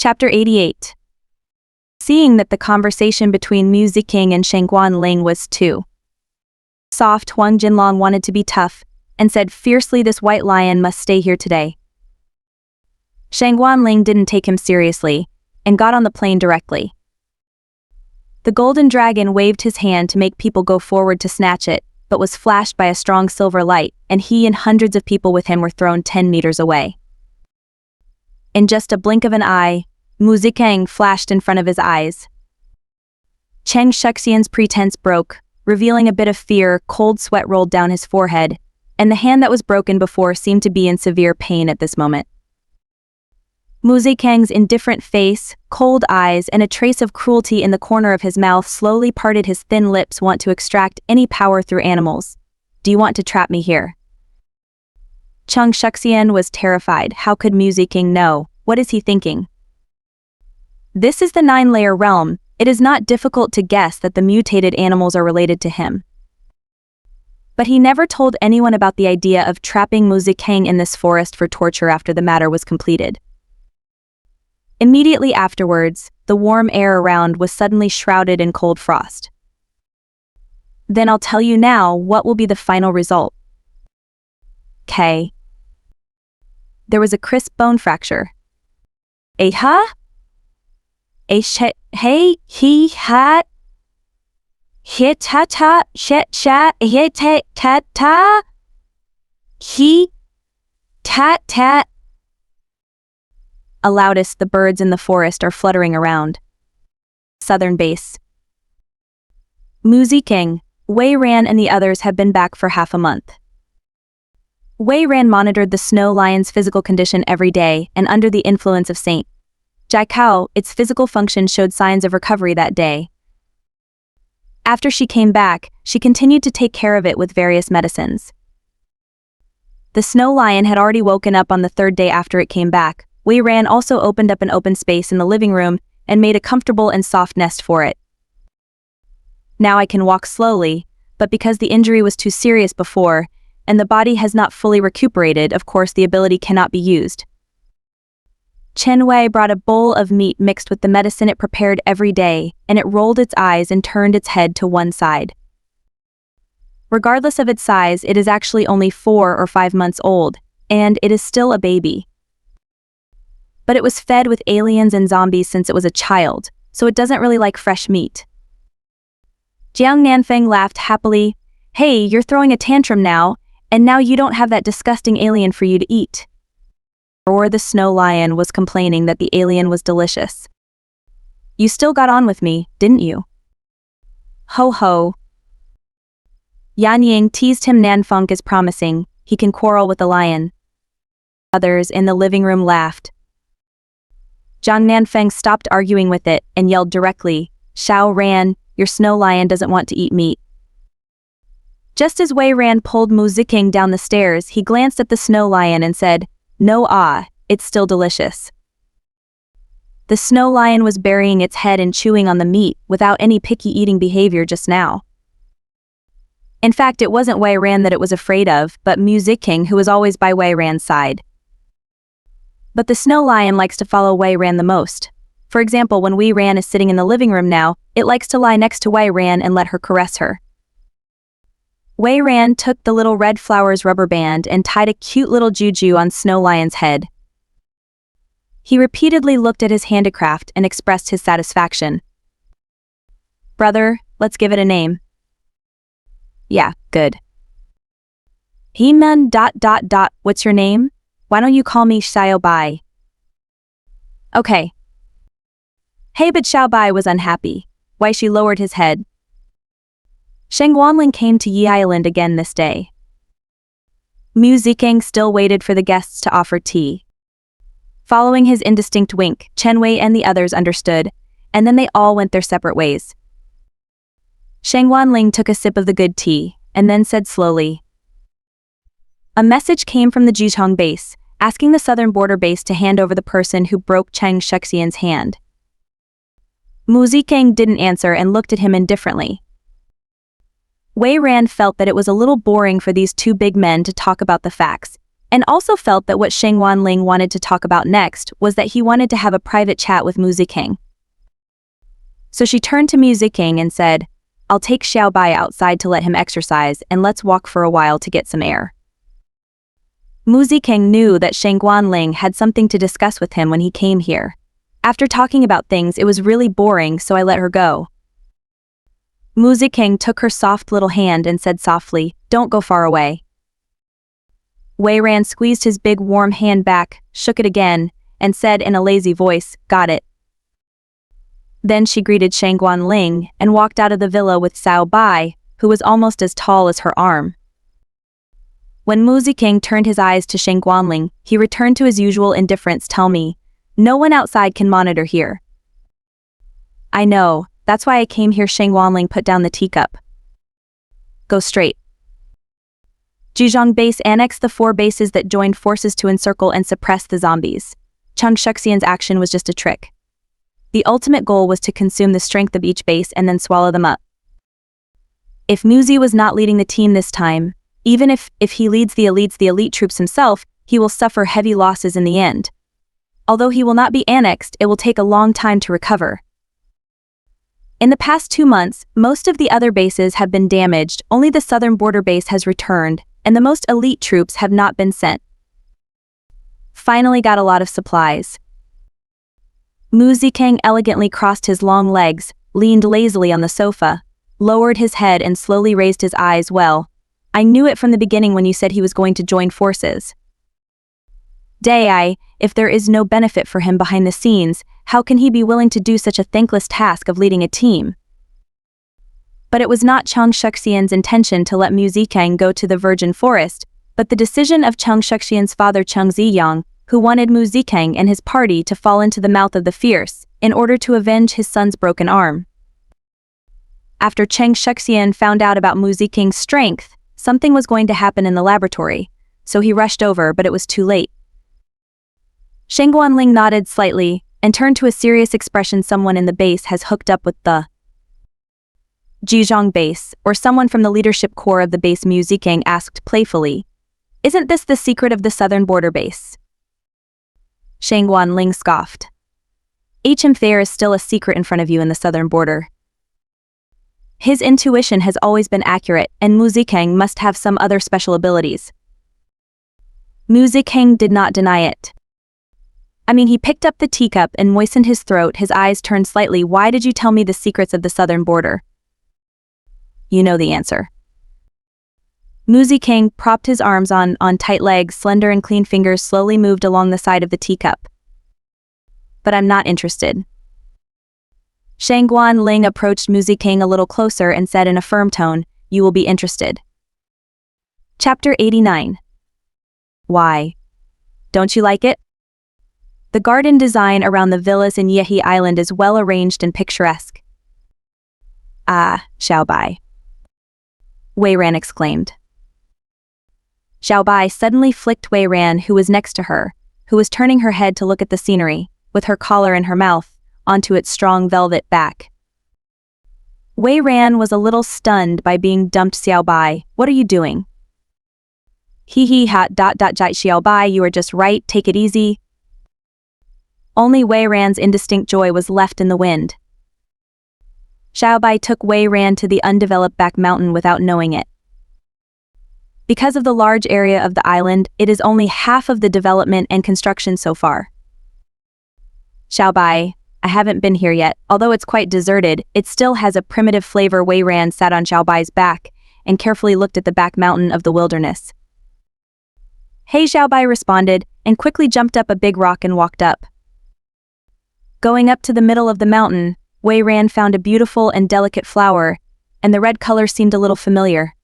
Chapter 88. Seeing that the conversation between Zicheng and Shangguan Ling was too soft, Huang Jinlong wanted to be tough and said fiercely, "This white lion must stay here today." Shangguan Ling didn't take him seriously and got on the plane directly. The golden dragon waved his hand to make people go forward to snatch it, but was flashed by a strong silver light, and he and hundreds of people with him were thrown 10 meters away. In just a blink of an eye, Zicheng flashed in front of his eyes. Cheng Shuxian's pretense broke, revealing a bit of fear. Cold sweat rolled down his forehead, and the hand that was broken before seemed to be in severe pain at this moment. Zicheng's indifferent face, cold eyes, and a trace of cruelty in the corner of his mouth slowly parted his thin lips. "Want to extract any power through animals? Do you want to trap me here?" Cheng Shuxian was terrified. How could Zicheng know? What is he thinking? This is the 9-layer realm. It is not difficult to guess that the mutated animals are related to him. But he never told anyone about the idea of trapping Zicheng in this forest for torture after the matter was completed. Immediately afterwards, the warm air around was suddenly shrouded in cold frost. Then I'll tell you now what will be the final result. K. There was a crisp bone fracture. Hey, he hat. Hit ta ta, shet shat, hit tat tat ta. He tat tat. Loudest, the birds in the forest are fluttering around. Southern base. Zicheng, Wei Ran and the others have been back for half a month. Wei Ran monitored the snow lion's physical condition every day, and under the influence of St. Jiakao, its physical function showed signs of recovery that day. After she came back, she continued to take care of it with various medicines. The snow lion had already woken up on the 3rd day after it came back. Wei Ran also opened up an open space in the living room and made a comfortable and soft nest for it. Now I can walk slowly, but because the injury was too serious before, and the body has not fully recuperated, of course the ability cannot be used. Chen Wei brought a bowl of meat mixed with the medicine it prepared every day, and it rolled its eyes and turned its head to one side. Regardless of its size, it is actually only 4 or 5 months old, and it is still a baby. But it was fed with aliens and zombies since it was a child, so it doesn't really like fresh meat. Jiang Nanfeng laughed happily. "Hey, you're throwing a tantrum now, and now you don't have that disgusting alien for you to eat." Or the snow lion was complaining that the alien was delicious. "You still got on with me, didn't you?" "Ho ho." Yan Ying teased him. Nanfeng is promising, he can quarrel with the lion. Others in the living room laughed. Jiang Nanfeng stopped arguing with it and yelled directly, "Xiao Ran, your snow lion doesn't want to eat meat." Just as Wei Ran pulled Zicheng down the stairs, he glanced at the snow lion and said, "No, it's still delicious." The snow lion was burying its head and chewing on the meat without any picky eating behavior just now. In fact, it wasn't Wei Ran that it was afraid of, but Zicheng, who was always by Wei Ran's side. But the snow lion likes to follow Wei Ran the most. For example, when Wei Ran is sitting in the living room now, it likes to lie next to Wei Ran and let her caress her. Wei Ran took the little red flowers rubber band and tied a cute little juju on Snow Lion's head. He repeatedly looked at his handicraft and expressed his satisfaction. "Brother, let's give it a name." "Yeah, good." "He-man ... What's your name? Why don't you call me Xiao Bai?" "Okay." Hey, but Xiao Bai was unhappy. Why, she lowered his head. Shangguan came to Yi Island again this day. Zicheng still waited for the guests to offer tea. Following his indistinct wink, Chen Wei and the others understood, and then they all went their separate ways. Shangguan took a sip of the good tea, and then said slowly, "A message came from the Zhicheng base, asking the southern border base to hand over the person who broke Cheng Shuxian's hand." Zicheng didn't answer and looked at him indifferently. Wei Ran felt that it was a little boring for these two big men to talk about the facts, and also felt that what Shangguan Ling wanted to talk about next was that he wanted to have a private chat with Zicheng. So she turned to Zicheng and said, "I'll take Xiaobai outside to let him exercise, and let's walk for a while to get some air." Zicheng knew that Shangguan Ling had something to discuss with him when he came here. After talking about things, it was really boring, so I let her go. Zicheng took her soft little hand and said softly, "Don't go far away." Wei Ran squeezed his big warm hand back, shook it again, and said in a lazy voice, "Got it." Then she greeted Shangguan Ling and walked out of the villa with Xiaobai, who was almost as tall as her arm. When Zicheng turned his eyes to Shangguan Ling, he returned to his usual indifference. "Tell me, no one outside can monitor here." "I know, that's why I came here." Shangguan Ling put down the teacup. "Go straight." Zhejiang base annexed the 4 bases that joined forces to encircle and suppress the zombies. Changguan's action was just a trick. The ultimate goal was to consume the strength of each base and then swallow them up. If Muzi was not leading the team this time, even if he leads the elite troops himself, he will suffer heavy losses in the end. Although he will not be annexed, it will take a long time to recover. In the past 2 months, most of the other bases have been damaged, only the southern border base has returned, and the most elite troops have not been sent. Finally got a lot of supplies. Zicheng elegantly crossed his long legs, leaned lazily on the sofa, lowered his head and slowly raised his eyes. "Well, I knew it from the beginning when you said he was going to join forces. If there is no benefit for him behind the scenes, how can he be willing to do such a thankless task of leading a team?" But it was not Changguan's intention to let Zicheng go to the virgin forest, but the decision of Changguan's father Cheng Ziyang, who wanted Zicheng and his party to fall into the mouth of the fierce, in order to avenge his son's broken arm. After Changguan found out about Zicheng's strength, something was going to happen in the laboratory, so he rushed over, but it was too late. Shangguan Ling nodded slightly, and turned to a serious expression. "Someone in the base has hooked up with the Zhejiang base, or someone from the leadership corps of the base," Zicheng asked playfully. "Isn't this the secret of the southern border base?" Shangguan Ling scoffed. "There is still a secret in front of you in the southern border." His intuition has always been accurate, and Zicheng must have some other special abilities. Zicheng did not deny it. He picked up the teacup and moistened his throat, his eyes turned slightly. "Why did you tell me the secrets of the southern border?" "You know the answer." Zicheng propped his arms on tight legs, slender and clean fingers slowly moved along the side of the teacup. "But I'm not interested." Shangguan Ling approached Zicheng a little closer and said in a firm tone, "You will be interested." Chapter 89. Why? Don't you like it? The garden design around the villas in Yehi Island is well arranged and picturesque. "Ah, Xiaobai," Wei Ran exclaimed. Xiaobai suddenly flicked Wei Ran, who was next to her, who was turning her head to look at the scenery, with her collar in her mouth, onto its strong velvet back. Wei Ran was a little stunned by being dumped. "Xiaobai, what are you doing?" "Hee hot jai Xiaobai, you are just right, take it easy." Only Wei Ran's indistinct joy was left in the wind. Xiaobai took Wei Ran to the undeveloped back mountain without knowing it. Because of the large area of the island, it is only half of the development and construction so far. "Xiaobai, I haven't been here yet. Although it's quite deserted, it still has a primitive flavor." Wei Ran sat on Xiaobai's back and carefully looked at the back mountain of the wilderness. "Hey," Xiaobai responded, and quickly jumped up a big rock and walked up. Going up to the middle of the mountain, Wei Ran found a beautiful and delicate flower, and the red color seemed a little familiar.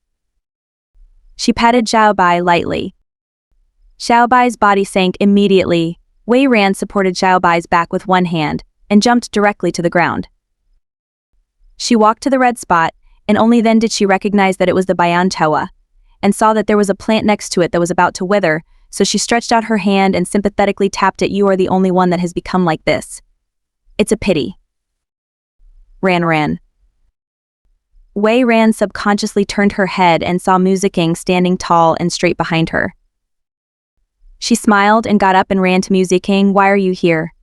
She patted Xiaobai lightly. Xiaobai's body sank immediately. Wei Ran supported Xiaobai's back with one hand, and jumped directly to the ground. She walked to the red spot, and only then did she recognize that it was the Bayanchawa, and saw that there was a plant next to it that was about to wither, so she stretched out her hand and sympathetically tapped it. "You are the only one that has become like this. It's a pity." Ran. Wei Ran subconsciously turned her head and saw Zicheng standing tall and straight behind her. She smiled and got up and ran to Mu Zicheng. "Why are you here?"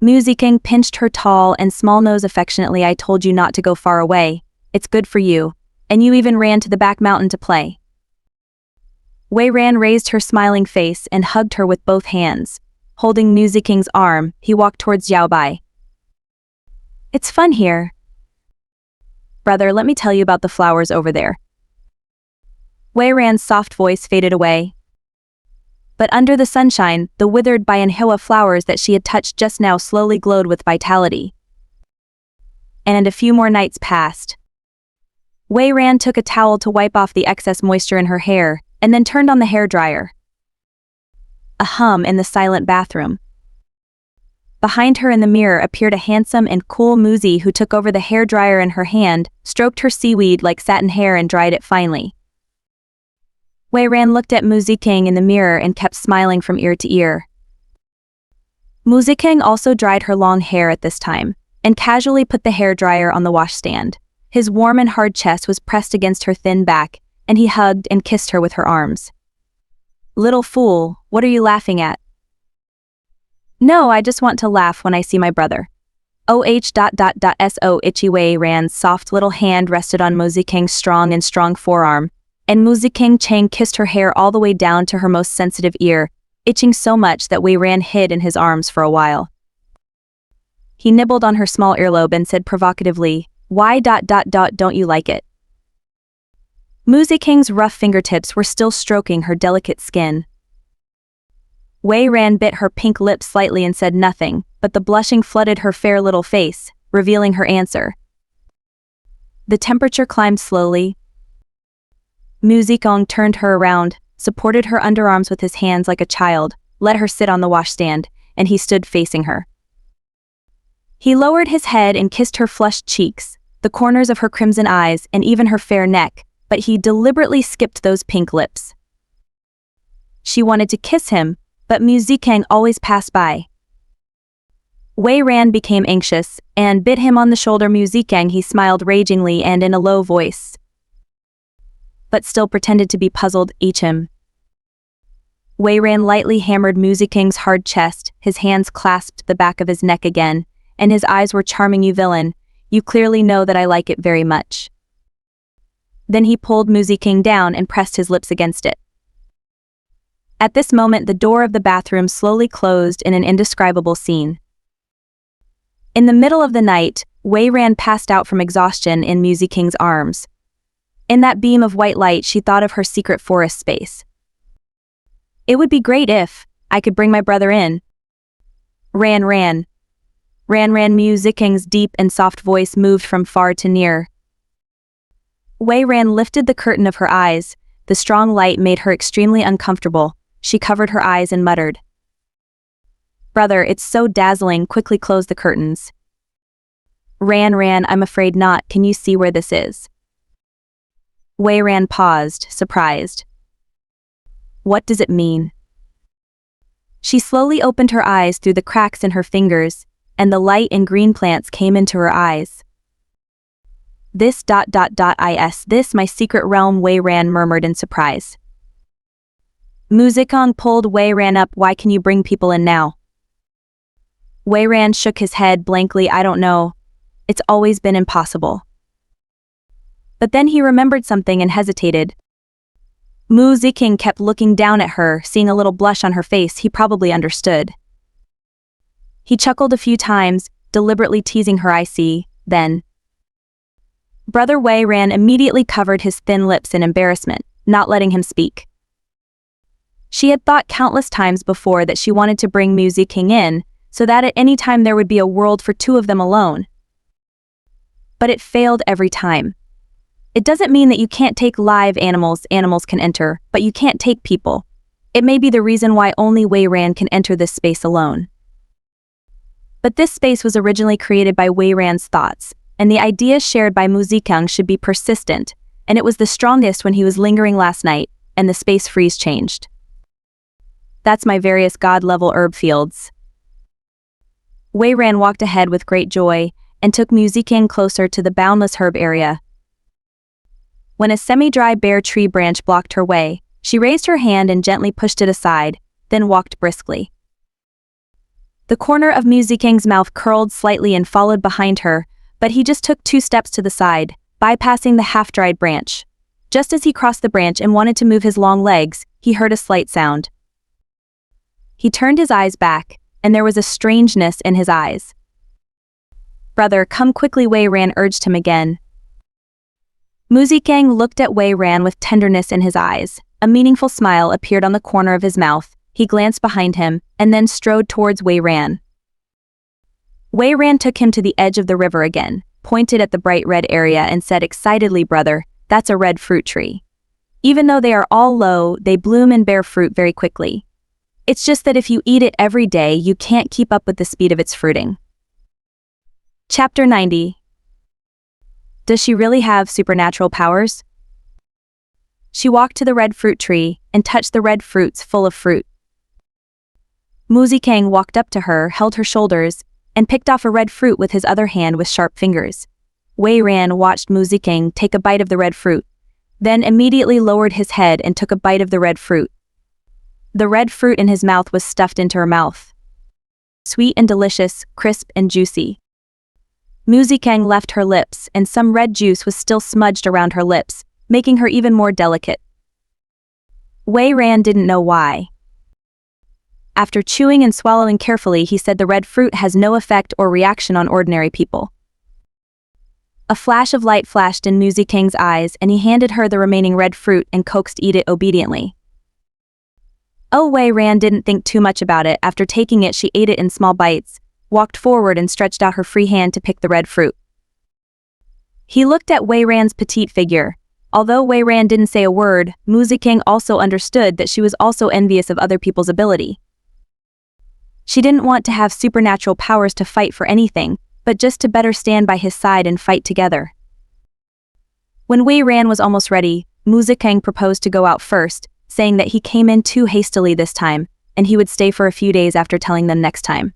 Mu Zicheng pinched her tall and small nose affectionately. "I told you not to go far away. It's good for you. And you even ran to the back mountain to play." Wei Ran raised her smiling face and hugged her with both hands. Holding Mu Zicheng's arm, he walked towards Xiaobai. "It's fun here. Brother, let me tell you about the flowers over there." Wei Ran's soft voice faded away. But under the sunshine, the withered Bianhua flowers that she had touched just now slowly glowed with vitality. And a few more nights passed. Wei Ran took a towel to wipe off the excess moisture in her hair, and then turned on the hairdryer. A hum in the silent bathroom. Behind her in the mirror appeared a handsome and cool Muzi who took over the hairdryer in her hand, stroked her seaweed like satin hair and dried it finely. Wei Ran looked at Mu Zicheng in the mirror and kept smiling from ear to ear. Mu Zicheng also dried her long hair at this time, and casually put the hairdryer on the washstand. His warm and hard chest was pressed against her thin back, and he hugged and kissed her with her arms. "Little fool, what are you laughing at?" "No, I just want to laugh when I see my brother." So itchy. Wei Ran's soft little hand rested on Mu Zicheng's strong forearm, and Mu Zicheng kissed her hair all the way down to her most sensitive ear, itching so much that Wei Ran hid in his arms for a while. He nibbled on her small earlobe and said provocatively, "Why don't you like it?" Mu Zicheng's rough fingertips were still stroking her delicate skin. Wei Ran bit her pink lips slightly and said nothing, but the blushing flooded her fair little face, revealing her answer. The temperature climbed slowly. Mu Zicheng turned her around, supported her underarms with his hands like a child, let her sit on the washstand, and he stood facing her. He lowered his head and kissed her flushed cheeks, the corners of her crimson eyes, and even her fair neck, but he deliberately skipped those pink lips. She wanted to kiss him, but Mu Zicheng always passed by. Wei Ran became anxious, and bit him on the shoulder. Mu Zicheng, he smiled ragingly and in a low voice, but still pretended to be puzzled. "Each him." Wei Ran lightly hammered Mu Zicheng's hard chest, his hands clasped the back of his neck again, and his eyes were charming. "You villain, you clearly know that I like it very much." Then he pulled Mu Zicheng down and pressed his lips against it. At this moment the door of the bathroom slowly closed in an indescribable scene. In the middle of the night, Wei Ran passed out from exhaustion in Mu Zicheng's arms. In that beam of white light she thought of her secret forest space. "It would be great if I could bring my brother in." Ran. Mu Zicheng's deep and soft voice moved from far to near. Wei Ran lifted the curtain of her eyes. The strong light made her extremely uncomfortable. She covered her eyes and muttered, "Brother, it's so dazzling, quickly close the curtains." Ran, I'm afraid not. Can you see where this is?" Wei Ran paused, surprised. "What does it mean?" She slowly opened her eyes through the cracks in her fingers, and the light and green plants came into her eyes. This my secret realm," Wei Ran murmured in surprise. Mu Zicheng pulled Wei Ran up. "Why can you bring people in now?" Wei Ran shook his head blankly. "I don't know. It's always been impossible." But then he remembered something and hesitated. Mu Zicheng kept looking down at her, seeing a little blush on her face. He probably understood. He chuckled a few times, deliberately teasing her. "I see, then." Brother Wei Ran immediately covered his thin lips in embarrassment, not letting him speak. She had thought countless times before that she wanted to bring Mu Zicheng in, so that at any time there would be a world for two of them alone. But it failed every time. It doesn't mean that you can't take live animals can enter, but you can't take people. It may be the reason why only Wei Ran can enter this space alone. But this space was originally created by Wei Ran's thoughts, and the ideas shared by Mu Zicheng should be persistent, and it was the strongest when he was lingering last night, and the space freeze changed. That's my various god-level herb fields. Wei Ran walked ahead with great joy, and took Mu Zicheng closer to the boundless herb area. When a semi-dry bare tree branch blocked her way, She raised her hand and gently pushed it aside, then walked briskly. The corner of Mu Zikang's mouth curled slightly and followed behind her, but he just took 2 steps to the side, bypassing the half-dried branch. Just as he crossed the branch and wanted to move his long legs, he heard a slight sound. He turned his eyes back, and there was a strangeness in his eyes. "Brother, come quickly," Wei Ran urged him again. Mu Zikang looked at Wei Ran with tenderness in his eyes. A meaningful smile appeared on the corner of his mouth. He glanced behind him, and then strode towards Wei Ran. Wei Ran took him to the edge of the river again, pointed at the bright red area and said excitedly, "Brother, that's a red fruit tree. Even though they are all low, they bloom and bear fruit very quickly. It's just that if you eat it every day, you can't keep up with the speed of its fruiting." Chapter 90. Does she really have supernatural powers? She walked to the red fruit tree and touched the red fruits full of fruit. Mu Zikang walked up to her, held her shoulders, and picked off a red fruit with his other hand with sharp fingers. Wei Ran watched Mu Zikang take a bite of the red fruit, then immediately lowered his head and took a bite of the red fruit. The red fruit in his mouth was stuffed into her mouth. Sweet and delicious, crisp and juicy. Mu Zikang left her lips, and some red juice was still smudged around her lips, making her even more delicate. Wei Ran didn't know why. After chewing and swallowing carefully, he said the red fruit has no effect or reaction on ordinary people. A flash of light flashed in Mu Zikang's eyes, and he handed her the remaining red fruit and coaxed eat it obediently. Oh, Wei Ran didn't think too much about it. After taking it, she ate it in small bites, walked forward and stretched out her free hand to pick the red fruit. He looked at Wei Ran's petite figure. Although Wei Ran didn't say a word, Mu Zikang also understood that she was also envious of other people's ability. She didn't want to have supernatural powers to fight for anything, but just to better stand by his side and fight together. When Wei Ran was almost ready, Mu Zikang proposed to go out first, saying that he came in too hastily this time, and he would stay for a few days after telling them next time.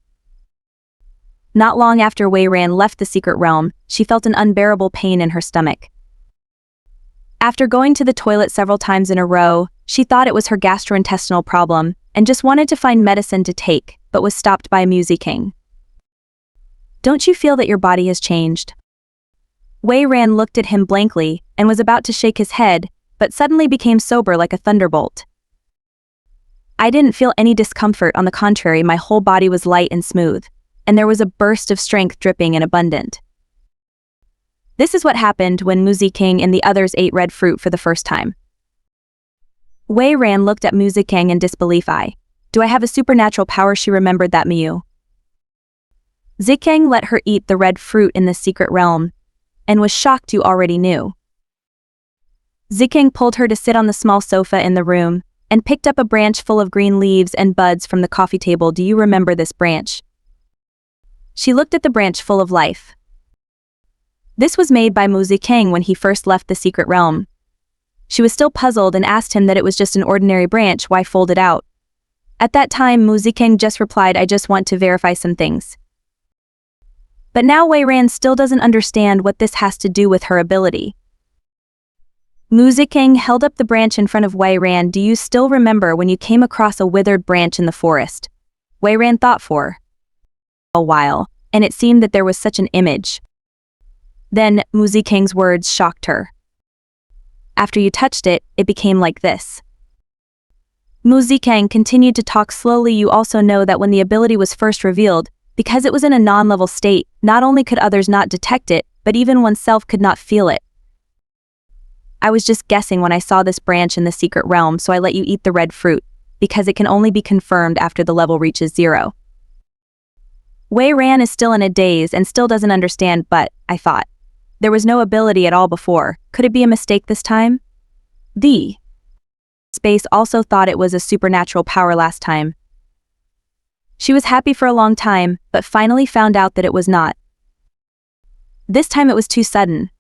Not long after Wei Ran left the secret realm, she felt an unbearable pain in her stomach. After going to the toilet several times in a row, she thought it was her gastrointestinal problem, and just wanted to find medicine to take, but was stopped by Mu Zikang. "Don't you feel that your body has changed?" Wei Ran looked at him blankly, and was about to shake his head, but suddenly became sober like a thunderbolt. "I didn't feel any discomfort. On the contrary, my whole body was light and smooth, and there was a burst of strength dripping and abundant." This is what happened when Mu Zikang and the others ate red fruit for the first time. Wei Ran looked at Mu Zikang in disbelief. "Do I have a supernatural power?" She remembered that Mu Zikang let her eat the red fruit in the secret realm, and was shocked. "You already knew." Zicheng pulled her to sit on the small sofa in the room, and picked up a branch full of green leaves and buds from the coffee table. "Do you remember this branch?" She looked at the branch full of life. This was made by Mu Zikang when he first left the secret realm. She was still puzzled and asked him that it was just an ordinary branch, why fold it out? At that time, Mu Zikang just replied, "I just want to verify some things." But now Wei Ran still doesn't understand what this has to do with her ability. Mu Zikang held up the branch in front of Wei Ran. "Do you still remember when you came across a withered branch in the forest?" Wei Ran thought for a while, and it seemed that there was such an image. Then, Mu Zikang's words shocked her. "After you touched it, it became like this." Mu Zikang continued to talk slowly. "You also know that when the ability was first revealed, because it was in a non-level state, not only could others not detect it, but even oneself could not feel it. I was just guessing when I saw this branch in the secret realm, so I let you eat the red fruit, because it can only be confirmed after the level reaches 0. Wei Ran is still in a daze and still doesn't understand, but, I thought, there was no ability at all before. Could it be a mistake this time? The Space also thought it was a supernatural power last time. She was happy for a long time, but finally found out that it was not. This time it was too sudden.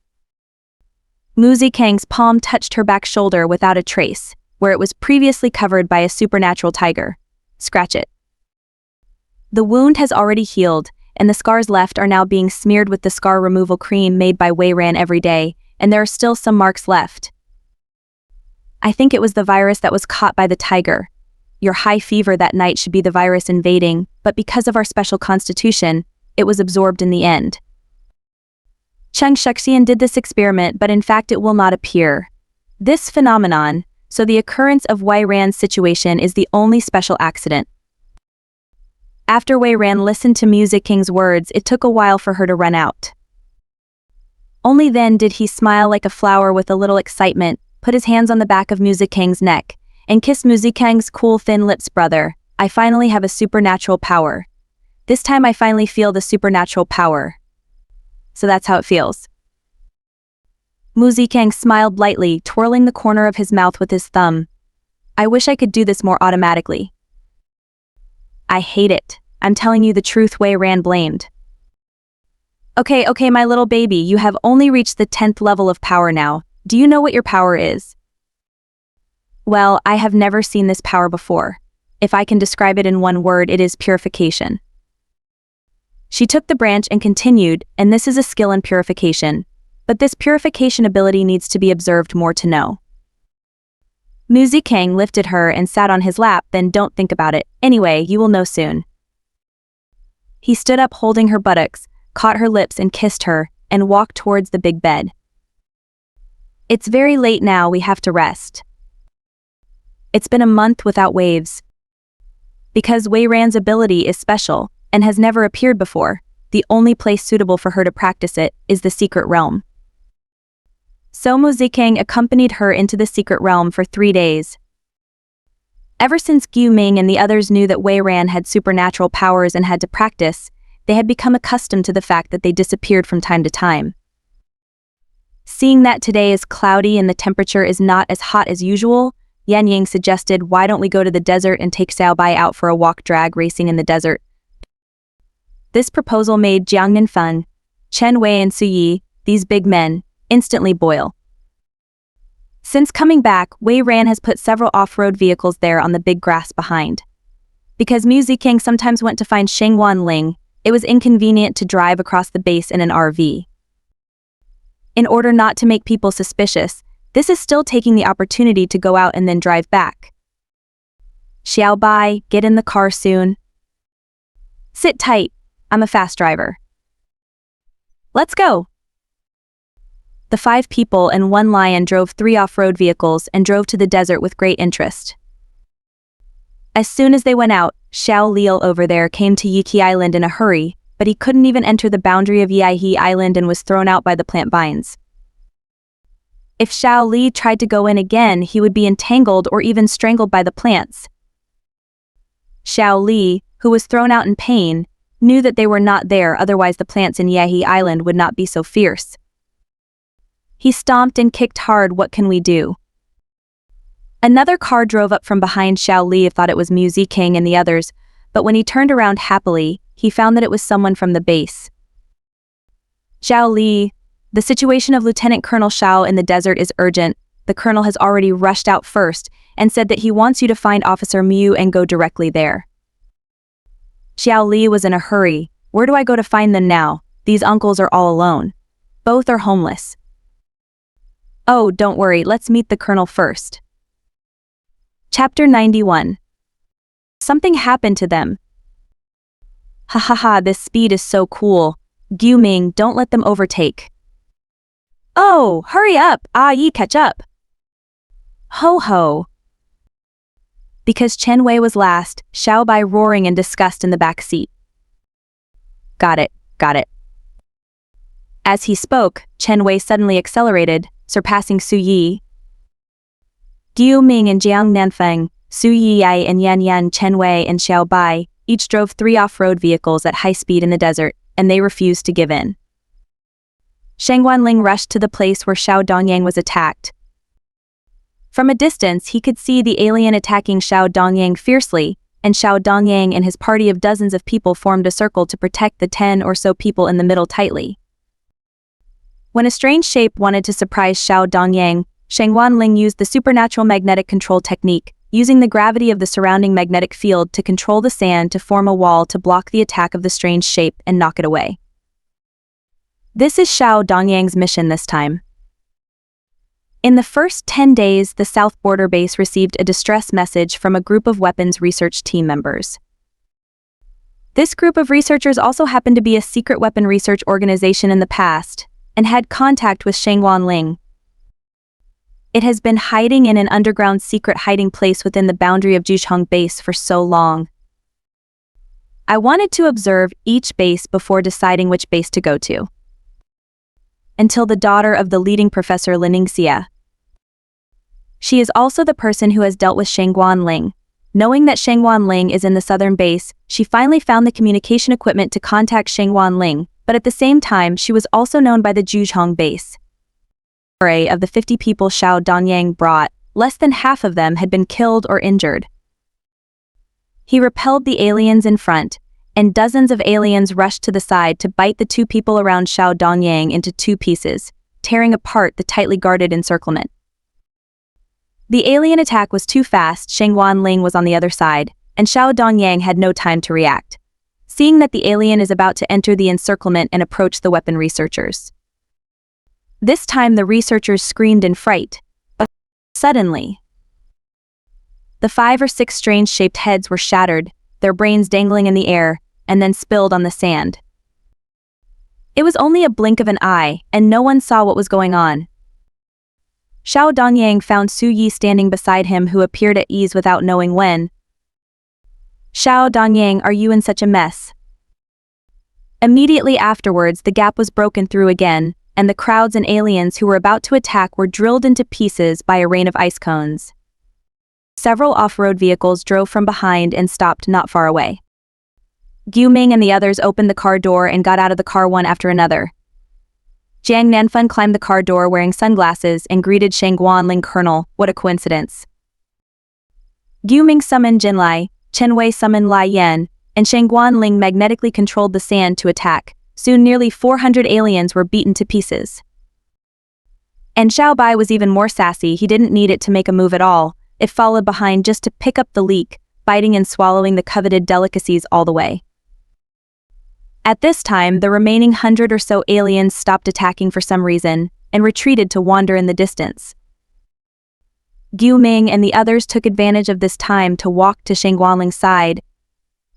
Mu Zikang's palm touched her back shoulder without a trace, where it was previously covered by a supernatural tiger. "Scratch it." The wound has already healed, and the scars left are now being smeared with the scar removal cream made by Wei Ran every day, and there are still some marks left. I think it was the virus that was caught by the tiger. Your high fever that night should be the virus invading, but because of our special constitution, it was absorbed in the end. Shangguan did this experiment, but in fact it will not appear. This phenomenon, so the occurrence of Wei Ran's situation is the only special accident. After Wei Ran listened to Zicheng's words, it took a while for her to run out. Only then did he smile like a flower with a little excitement, put his hands on the back of Zicheng's neck, and kissed Zicheng's cool thin lips. Brother, I finally have a supernatural power. This time I finally feel the supernatural power. So that's how it feels. Zicheng smiled lightly, twirling the corner of his mouth with his thumb. I wish I could do this more automatically. I hate it. I'm telling you the truth, Wei Ran blamed. Okay, my little baby, you have only reached the 10th level of power now. Do you know what your power is? Well, I have never seen this power before. If I can describe it in one word, it is purification. She took the branch and continued, and this is a skill in purification. But this purification ability needs to be observed more to know. Zicheng lifted her and sat on his lap. Then don't think about it. Anyway, you will know soon. He stood up holding her buttocks, caught her lips and kissed her, and walked towards the big bed. It's very late now, we have to rest. It's been a month without waves. Because Wei Ran's ability is special, and has never appeared before, the only place suitable for her to practice it is the secret realm. So Zicheng accompanied her into the secret realm for 3 days. Ever since Gu Ming and the others knew that Wei Ran had supernatural powers and had to practice, they had become accustomed to the fact that they disappeared from time to time. Seeing that today is cloudy and the temperature is not as hot as usual, Yan Ying suggested, why don't we go to the desert and take Xiao Bai out for a walk drag racing in the desert. This proposal made Jiang Ninfeng, Chen Wei and Su Yi, these big men, instantly boil. Since coming back, Wei Ran has put several off-road vehicles there on the big grass behind. Because Zicheng sometimes went to find Shangguan Ling, it was inconvenient to drive across the base in an RV. In order not to make people suspicious, this is still taking the opportunity to go out and then drive back. Xiao Bai, get in the car soon. Sit tight, I'm a fast driver. Let's go. The 5 people and 1 lion drove 3 off-road vehicles and drove to the desert with great interest. As soon as they went out, Xiao Liu over there came to Yiki Island in a hurry, but he couldn't even enter the boundary of Yihe Island and was thrown out by the plant vines. If Xiao Li tried to go in again, he would be entangled or even strangled by the plants. Xiao Li, who was thrown out in pain, knew that they were not there, otherwise the plants in Yihe Island would not be so fierce. He stomped and kicked hard. What can we do? Another car drove up from behind. Xiao Li thought it was Zicheng and the others, but when he turned around happily, he found that it was someone from the base. Xiao Li, the situation of Lieutenant Colonel Xiao in the desert is urgent. The colonel has already rushed out first and said that he wants you to find Officer Miu and go directly there. Xiao Li was in a hurry. Where do I go to find them now? These uncles are all alone. Both are homeless. Oh, don't worry, let's meet the colonel first. Chapter 91. Something happened to them. Ha ha ha, this speed is so cool. Gu Ming, don't let them overtake. Oh, hurry up, Yi, catch up. Ho ho. Because Chen Wei was last, Xiao Bai roaring in disgust in the back seat. Got it. As he spoke, Chen Wei suddenly accelerated, surpassing Su Yi. Gu Ming and Jiang Nanfeng, Su Yi and Yan Yan, Chen Wei and Xiao Bai, each drove 3 off-road vehicles at high speed in the desert, and they refused to give in. Shangguan Ling rushed to the place where Xiao Dongyang was attacked. From a distance, he could see the alien attacking Xiao Dongyang fiercely, and Xiao Dongyang and his party of dozens of people formed a circle to protect the 10 or so people in the middle tightly. When a strange shape wanted to surprise Xiao Dongyang, Shangguan Ling used the supernatural magnetic control technique, using the gravity of the surrounding magnetic field to control the sand to form a wall to block the attack of the strange shape and knock it away. This is Xiao Dongyang's mission this time. In the first 10 days, the South Border Base received a distress message from a group of weapons research team members. This group of researchers also happened to be a secret weapon research organization in the past, and had contact with Shangguan Ling. It has been hiding in an underground secret hiding place within the boundary of Zicheng base for so long. I wanted to observe each base before deciding which base to go to. Until the daughter of the leading professor Ling. She is also the person who has dealt with Shangguan Ling. Knowing that Shangguan Ling is in the southern base, she finally found the communication equipment to contact Shangguan Ling, but at the same time she was also known by the Zicheng base. Of the 50 people Xiao Danyang brought, less than half of them had been killed or injured. He repelled the aliens in front, and dozens of aliens rushed to the side to bite the 2 people around Xiao Danyang into 2 pieces, tearing apart the tightly guarded encirclement. The alien attack was too fast. Shangguan Ling was on the other side, and Xiao Danyang had no time to react, seeing that the alien is about to enter the encirclement and approach the weapon researchers. This time the researchers screamed in fright, but suddenly, the 5 or 6 strange-shaped heads were shattered, their brains dangling in the air, and then spilled on the sand. It was only a blink of an eye, and no one saw what was going on. Xiao Danyang found Su Yi standing beside him, who appeared at ease without knowing when. "Xiao Danyang, are you in such a mess?" Immediately afterwards the gap was broken through again, and the crowds and aliens who were about to attack were drilled into pieces by a rain of ice cones. Several off-road vehicles drove from behind and stopped not far away. Ming and the others opened the car door and got out of the car one after another. Jiang Nanfeng climbed the car door wearing sunglasses and greeted Shangguan Ling. "Colonel, what a coincidence." Ming summoned Jinlai, Chen Wei summoned Lai Yan, and Shangguan Ling magnetically controlled the sand to attack. Soon nearly 400 aliens were beaten to pieces. And Xiao Bai was even more sassy. He didn't need it to make a move at all. It followed behind just to pick up the leak, biting and swallowing the coveted delicacies all the way. At this time, the remaining 100 or so aliens stopped attacking for some reason, and retreated to wander in the distance. Ming and the others took advantage of this time to walk to Shangguan Ling's side,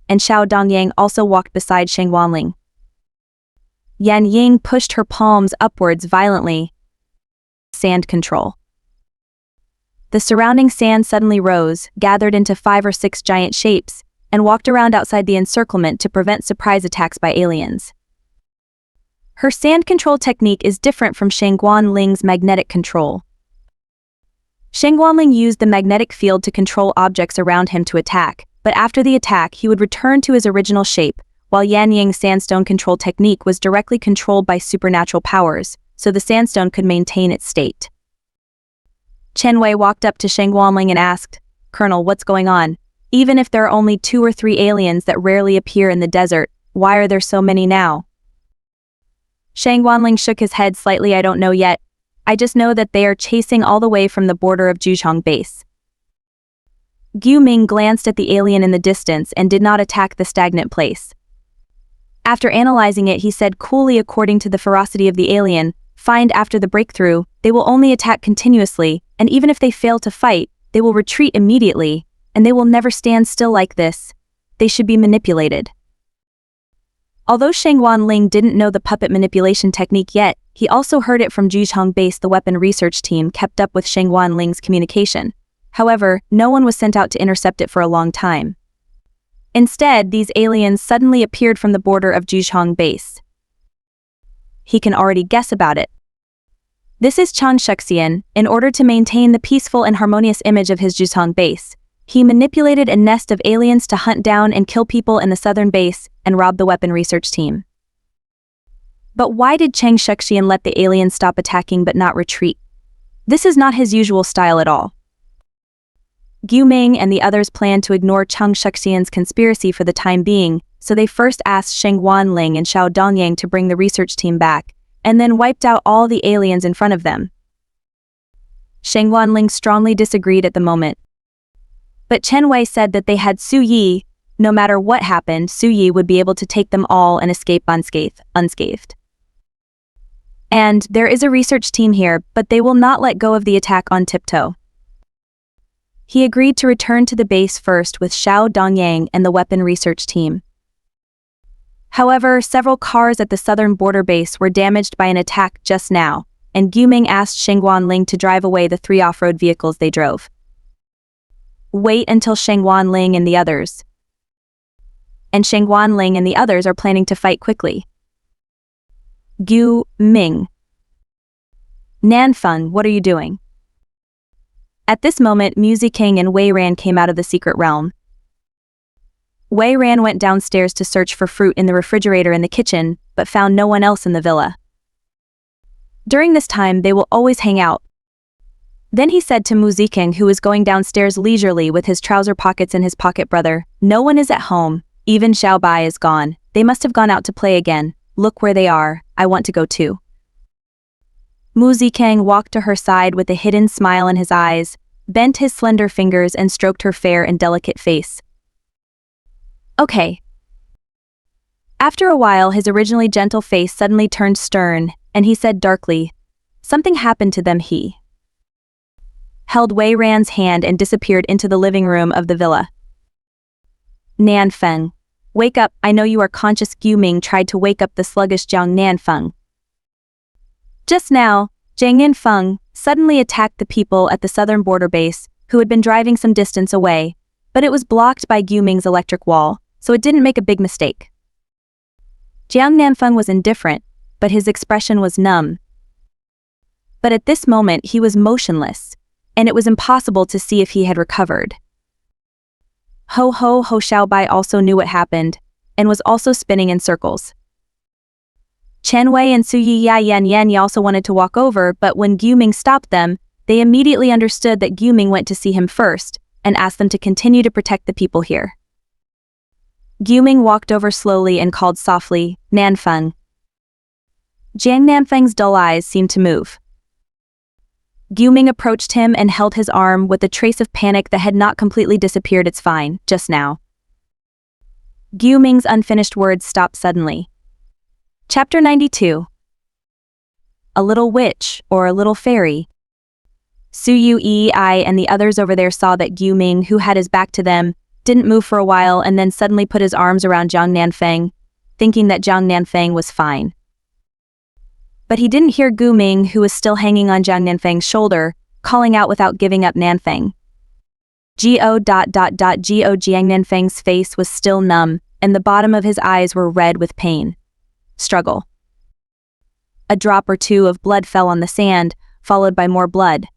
and Xiao Dongyang also walked beside Shangguan Ling. Yan Ying pushed her palms upwards violently. Sand control. The surrounding sand suddenly rose, gathered into 5 or 6 giant shapes, and walked around outside the encirclement to prevent surprise attacks by aliens. Her sand control technique is different from Shangguan Ling's magnetic control. Shangguan Ling used the magnetic field to control objects around him to attack, but after the attack he would return to his original shape, while Yan Ying's sandstone control technique was directly controlled by supernatural powers, so the sandstone could maintain its state. Chen Wei walked up to Shangguan Ling and asked, "Colonel, what's going on? Even if there are only 2 or 3 aliens that rarely appear in the desert, why are there so many now?" Shangguan Ling shook his head slightly. "I don't know yet. I just know that they are chasing all the way from the border of Zicheng base." Ming glanced at the alien in the distance and did not attack the stagnant place. After analyzing it, he said coolly, "According to the ferocity of the alien, find after the breakthrough, they will only attack continuously, and even if they fail to fight, they will retreat immediately, and they will never stand still like this. They should be manipulated." Although Shangguan Ling didn't know the puppet manipulation technique yet, he also heard it from Zicheng base. The weapon research team kept up with Shangguan Ling's communication. However, no one was sent out to intercept it for a long time. Instead, these aliens suddenly appeared from the border of Zicheng base. He can already guess about it. This is Challenge. In order to maintain the peaceful and harmonious image of his Zicheng base, he manipulated a nest of aliens to hunt down and kill people in the southern base and rob the weapon research team. But why did Challenge let the aliens stop attacking but not retreat? This is not his usual style at all. Ming and the others planned to ignore Challenge conspiracy for the time being, so they first asked Shangguan Ling and Xiao Dongyang to bring the research team back, and then wiped out all the aliens in front of them. Shangguan Ling strongly disagreed at the moment. But Chen Wei said that they had Su Yi. No matter what happened, Su Yi would be able to take them all and escape unscathed. And there is a research team here, but they will not let go of the attack on tiptoe. He agreed to return to the base first with Xiao Dongyang and the weapon research team. However, several cars at the southern border base were damaged by an attack just now, and Guming asked Shangguan Ling to drive away the 3 off-road vehicles they drove. Wait until Shangguan Ling and the others. And Shangguan Ling and the others are planning to fight quickly. Gu Ming. Nanfeng, what are you doing? At this moment, Zicheng and Wei Ran came out of the secret realm. Wei Ran went downstairs to search for fruit in the refrigerator in the kitchen, but found no one else in the villa. During this time, they will always hang out. Then he said to Zicheng, who was going downstairs leisurely with his trouser pockets in his pocket, brother, no one is at home, even Xiao Bai is gone, they must have gone out to play again, look where they are, I want to go too. Zicheng walked to her side with a hidden smile in his eyes, bent his slender fingers and stroked her fair and delicate face. Okay. After a while, his originally gentle face suddenly turned stern, and he said darkly, something happened to them. He held Wei Ran's hand and disappeared into the living room of the villa. Nanfeng. Wake up, I know you are conscious. Guming tried to wake up the sluggish Jiang Nanfeng. Just now, Jiang Nanfeng suddenly attacked the people at the southern border base, who had been driving some distance away, but it was blocked by Guming's electric wall, so it didn't make a big mistake. Jiang Nanfeng was indifferent, but his expression was numb. But at this moment he was motionless, and it was impossible to see if he had recovered. Ho Xiao Bai also knew what happened, and was also spinning in circles. Chen Wei and Su Yi Yan also wanted to walk over, but when Guming stopped them, they immediately understood that Guming went to see him first, and asked them to continue to protect the people here. Guming walked over slowly and called softly, Nanfeng. Jiang Nanfeng's dull eyes seemed to move. Guming approached him and held his arm with a trace of panic that had not completely disappeared. It's fine, just now. Guming's unfinished words stopped suddenly. Chapter 92. A little witch, or a little fairy. Su Yi and the others over there saw that Guming, who had his back to them, didn't move for a while and then suddenly put his arms around Jiang Nanfeng, thinking that Jiang Nanfeng was fine. But he didn't hear Guming, who was still hanging on Jiang Nanfeng's shoulder, calling out without giving up Nanfeng. Jiang Nanfeng's face was still numb, and the bottom of his eyes were red with pain. Struggle. A drop or two of blood fell on the sand, followed by more blood.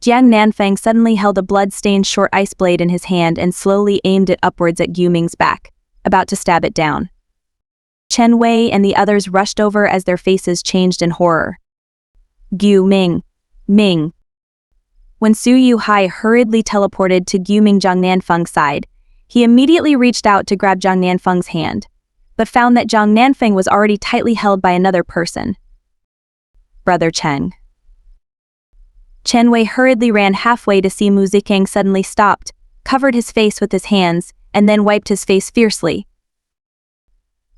Jiang Nanfeng suddenly held a blood-stained short ice blade in his hand and slowly aimed it upwards at Guming's back, about to stab it down. Chen Wei and the others rushed over as their faces changed in horror. Ming. When Su Yuhai hurriedly teleported to Guming Jiang Nanfeng's side, he immediately reached out to grab Jiang Nanfeng's hand, but found that Jiang Nanfeng was already tightly held by another person. Brother Chen. Chen Wei hurriedly ran halfway to see Zicheng suddenly stopped, covered his face with his hands, and then wiped his face fiercely.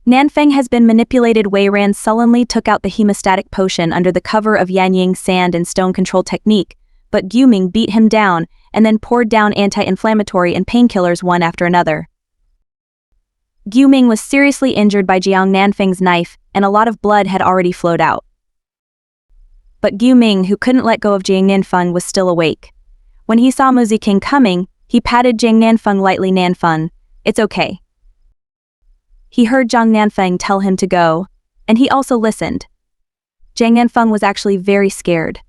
Nanfeng has been manipulated. Wei Ran sullenly took out the hemostatic potion under the cover of Yan Ying's sand and stone control technique, but Guming beat him down and then poured down anti-inflammatory and painkillers one after another. Guming was seriously injured by Jiang Nanfeng's knife, and a lot of blood had already flowed out. But Guming, who couldn't let go of Jiang Nanfeng, was still awake. When he saw Zicheng coming, he patted Jiang Nanfeng lightly. Nanfeng, it's okay. He heard Jiang Nanfeng tell him to go, and he also listened. Jiang Nanfeng was actually very scared.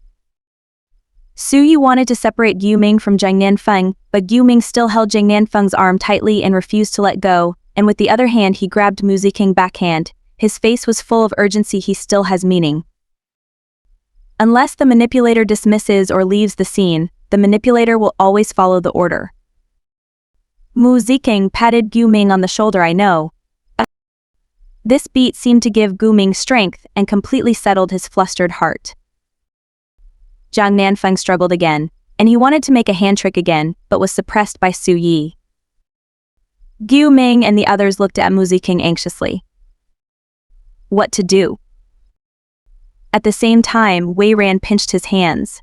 Su Yi wanted to separate Guming from Jiang Nanfeng, but Guming still held Jiang Nanfeng's arm tightly and refused to let go, and with the other hand he grabbed Zicheng's backhand. His face was full of urgency. He still has meaning. Unless the manipulator dismisses or leaves the scene, the manipulator will always follow the order. Zicheng patted Guming on the shoulder. I know. This beat seemed to give Guming strength and completely settled his flustered heart. Jiang Nanfeng struggled again, and he wanted to make a hand trick again, but was suppressed by Su Yi. Guming and the others looked at Zicheng anxiously. What to do? At the same time, Wei Ran pinched his hands.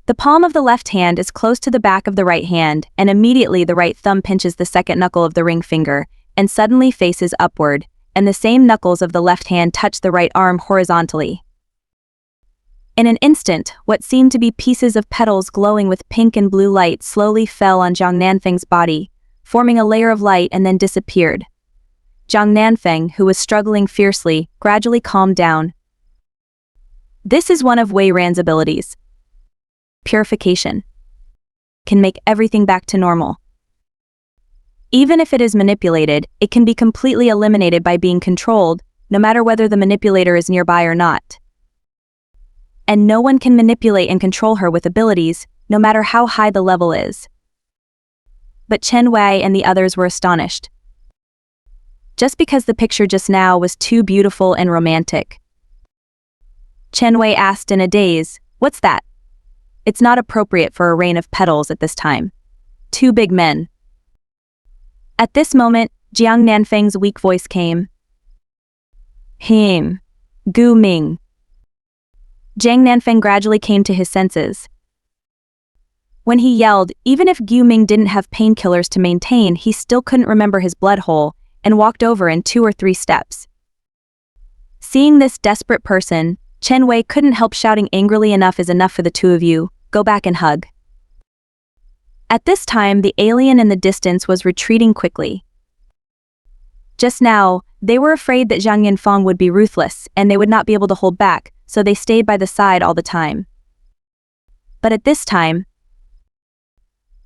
The palm of the left hand is close to the back of the right hand, and immediately the right thumb pinches the second knuckle of the ring finger, and suddenly faces upward, and the same knuckles of the left hand touch the right arm horizontally. In an instant, what seemed to be pieces of petals glowing with pink and blue light slowly fell on Zhang Nanfeng's body, forming a layer of light and then disappeared. Zhang Nanfeng, who was struggling fiercely, gradually calmed down. This is one of Wei Ran's abilities. Purification. Can make everything back to normal. Even if it is manipulated, it can be completely eliminated by being controlled, no matter whether the manipulator is nearby or not. And no one can manipulate and control her with abilities, no matter how high the level is. But Chen Wei and the others were astonished. Just because the picture just now was too beautiful and romantic. Chen Wei asked in a daze, "What's that?" It's not appropriate for a rain of petals at this time. Two big men. At this moment, Jiang Nanfeng's weak voice came. Gu Ming. Jiang Nanfeng gradually came to his senses. When he yelled, even if Gu Ming didn't have painkillers to maintain, he still couldn't remember his blood hole, and walked over in 2 or 3 steps. Seeing this desperate person, Chen Wei couldn't help shouting angrily, "Enough is enough for the two of you, go back and hug." At this time, the alien in the distance was retreating quickly. Just now, they were afraid that Zhang Yanfeng would be ruthless, and they would not be able to hold back, so they stayed by the side all the time. But at this time,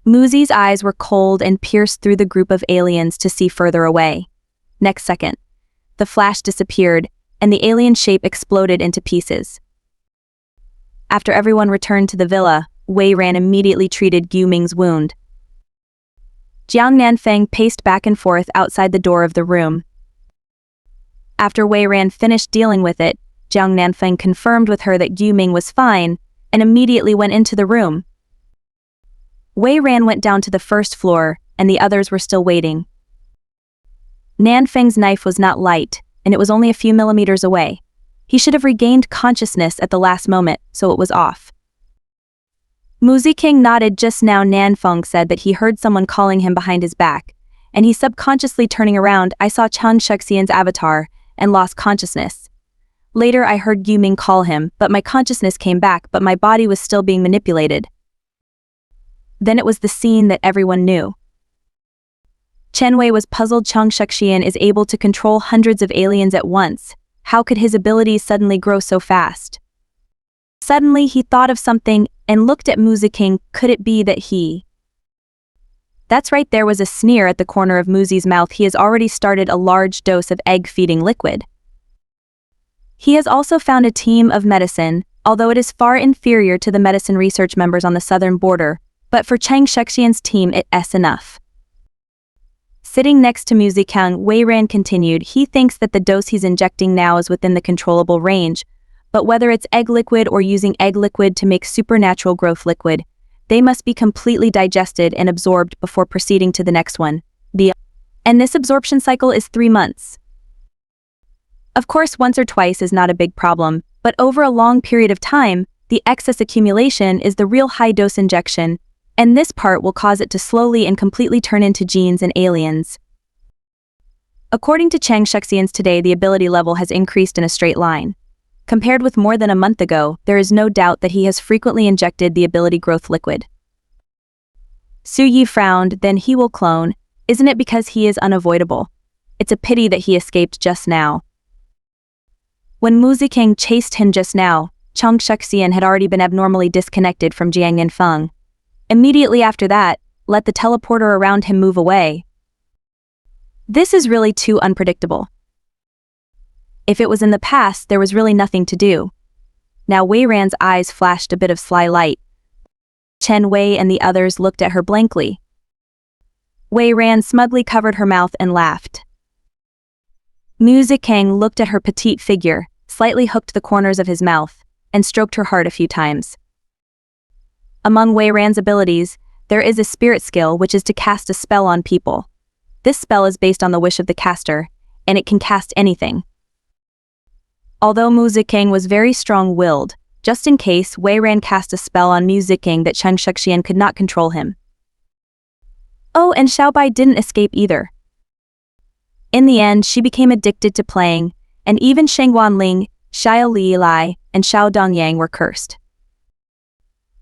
Muzi's eyes were cold and pierced through the group of aliens to see further away. Next second, the flash disappeared, and the alien shape exploded into pieces. After everyone returned to the villa, Wei Ran immediately treated Gu Ming's wound. Jiang Nanfeng paced back and forth outside the door of the room. After Wei Ran finished dealing with it, Jiang Nanfeng confirmed with her that Gu Ming was fine, and immediately went into the room. Wei Ran went down to the first floor, and the others were still waiting. Nanfeng's knife was not light, and it was only a few millimeters away. He should have regained consciousness at the last moment, so it was off. Muzi King nodded. Just now Nanfeng said that he heard someone calling him behind his back, and he subconsciously turning around. I saw Chang Shuxian's avatar, and lost consciousness. Later I heard Gu Ming call him, but my consciousness came back, but my body was still being manipulated. Then it was the scene that everyone knew. Chen Wei was puzzled. Chang Shuxian is able to control hundreds of aliens at once. How could his abilities suddenly grow so fast? Suddenly he thought of something, and looked at Muzi King. Could it be that he... That's right, there was a sneer at the corner of Muzi's mouth. He has already started a large dose of egg-feeding liquid. He has also found a team of medicine, although it is far inferior to the medicine research members on the southern border, but for Chang Shuxian's team it's enough. Sitting next to Muzi King, Wei Ran continued. He thinks that the dose he's injecting now is within the controllable range, but whether it's egg liquid or using egg liquid to make supernatural growth liquid, they must be completely digested and absorbed before proceeding to the next one. And this absorption cycle is 3 months. Of course, once or twice is not a big problem, but over a long period of time, the excess accumulation is the real high-dose injection, and this part will cause it to slowly and completely turn into genes and aliens. According to Chang Shuxian's today, the ability level has increased in a straight line. Compared with more than a month ago, there is no doubt that he has frequently injected the ability growth liquid. Su Yi frowned. Then he will clone. Isn't it because he is unavoidable? It's a pity that he escaped just now. When Muzi King chased him just now, Chang Shuxian had already been abnormally disconnected from Jiang Yanfeng. Immediately after that, let the teleporter around him move away. This is really too unpredictable. If it was in the past, there was really nothing to do. Now Wei Ran's eyes flashed a bit of sly light. Chen Wei and the others looked at her blankly. Wei Ran smugly covered her mouth and laughed. Muzi King looked at her petite figure, slightly hooked the corners of his mouth, and stroked her heart a few times. Among Wei Ran's abilities, there is a spirit skill which is to cast a spell on people. This spell is based on the wish of the caster, and it can cast anything. although Mu Zicheng was very strong-willed, just in case Wei Ran cast a spell on Mu Zicheng that Shangguan could not control him. Oh, and Xiaobai didn't escape either. In the end, she became addicted to playing, and even Shangguan, Ling, Xiao Li, and Xiao Dongyang were cursed.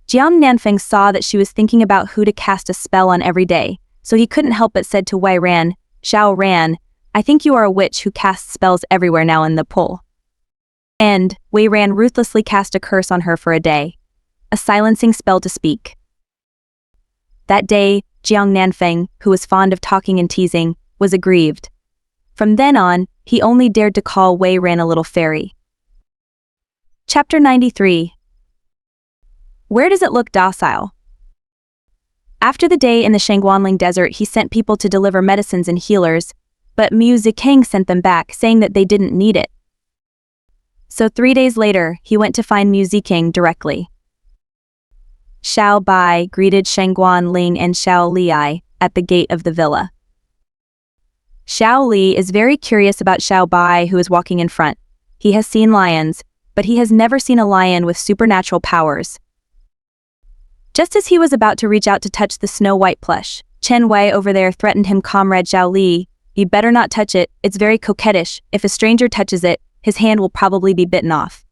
Jiang Nanfeng saw that she was thinking about who to cast a spell on every day, so he couldn't help but said to Wei Ran, "Xiao Ran, I think you are a witch who casts spells everywhere now in the pool." And Wei Ran ruthlessly cast a curse on her for a day, a silencing spell to speak. That day, Jiang Nanfeng, who was fond of talking and teasing, was aggrieved. From then on, he only dared to call Wei Ran a little fairy. Chapter 93. Where does it look docile? After the day in the Shangguan desert, he sent people to deliver medicines and healers, but Mu Zicheng sent them back, saying that they didn't need it. So 3 days later, he went to find Mu Zicheng directly. Xiao Bai greeted Shangguan, Ling, and Xiao Li at the gate of the villa. Xiao Li is very curious about Xiao Bai, who is walking in front. He has seen lions, but he has never seen a lion with supernatural powers. Just as he was about to reach out to touch the snow-white plush, Chen Wei over there threatened him, "Comrade Xiao Li, you better not touch it, it's very coquettish. If a stranger touches it, his hand will probably be bitten off."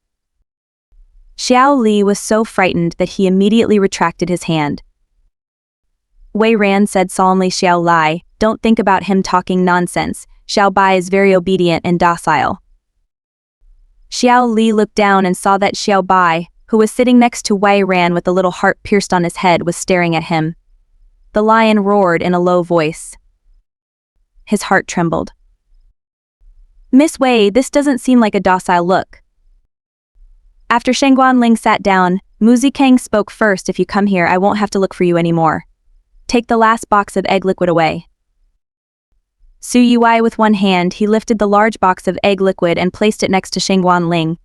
Xiao Li was so frightened that he immediately retracted his hand. Wei Ran said solemnly, "Xiao Li, don't think about him talking nonsense. Xiao Bai is very obedient and docile." Xiao Li looked down and saw that Xiao Bai, who was sitting next to Wei Ran with a little heart pierced on his head, was staring at him. The lion roared in a low voice. His heart trembled. "Miss Wei, this doesn't seem like a docile look." After Shangguan Ling sat down, Mu Zicheng spoke first. "If you come here, I won't have to look for you anymore. Take the last box of egg liquid away." Su Yui with one hand, he lifted the large box of egg liquid and placed it next to Shangguan Ling.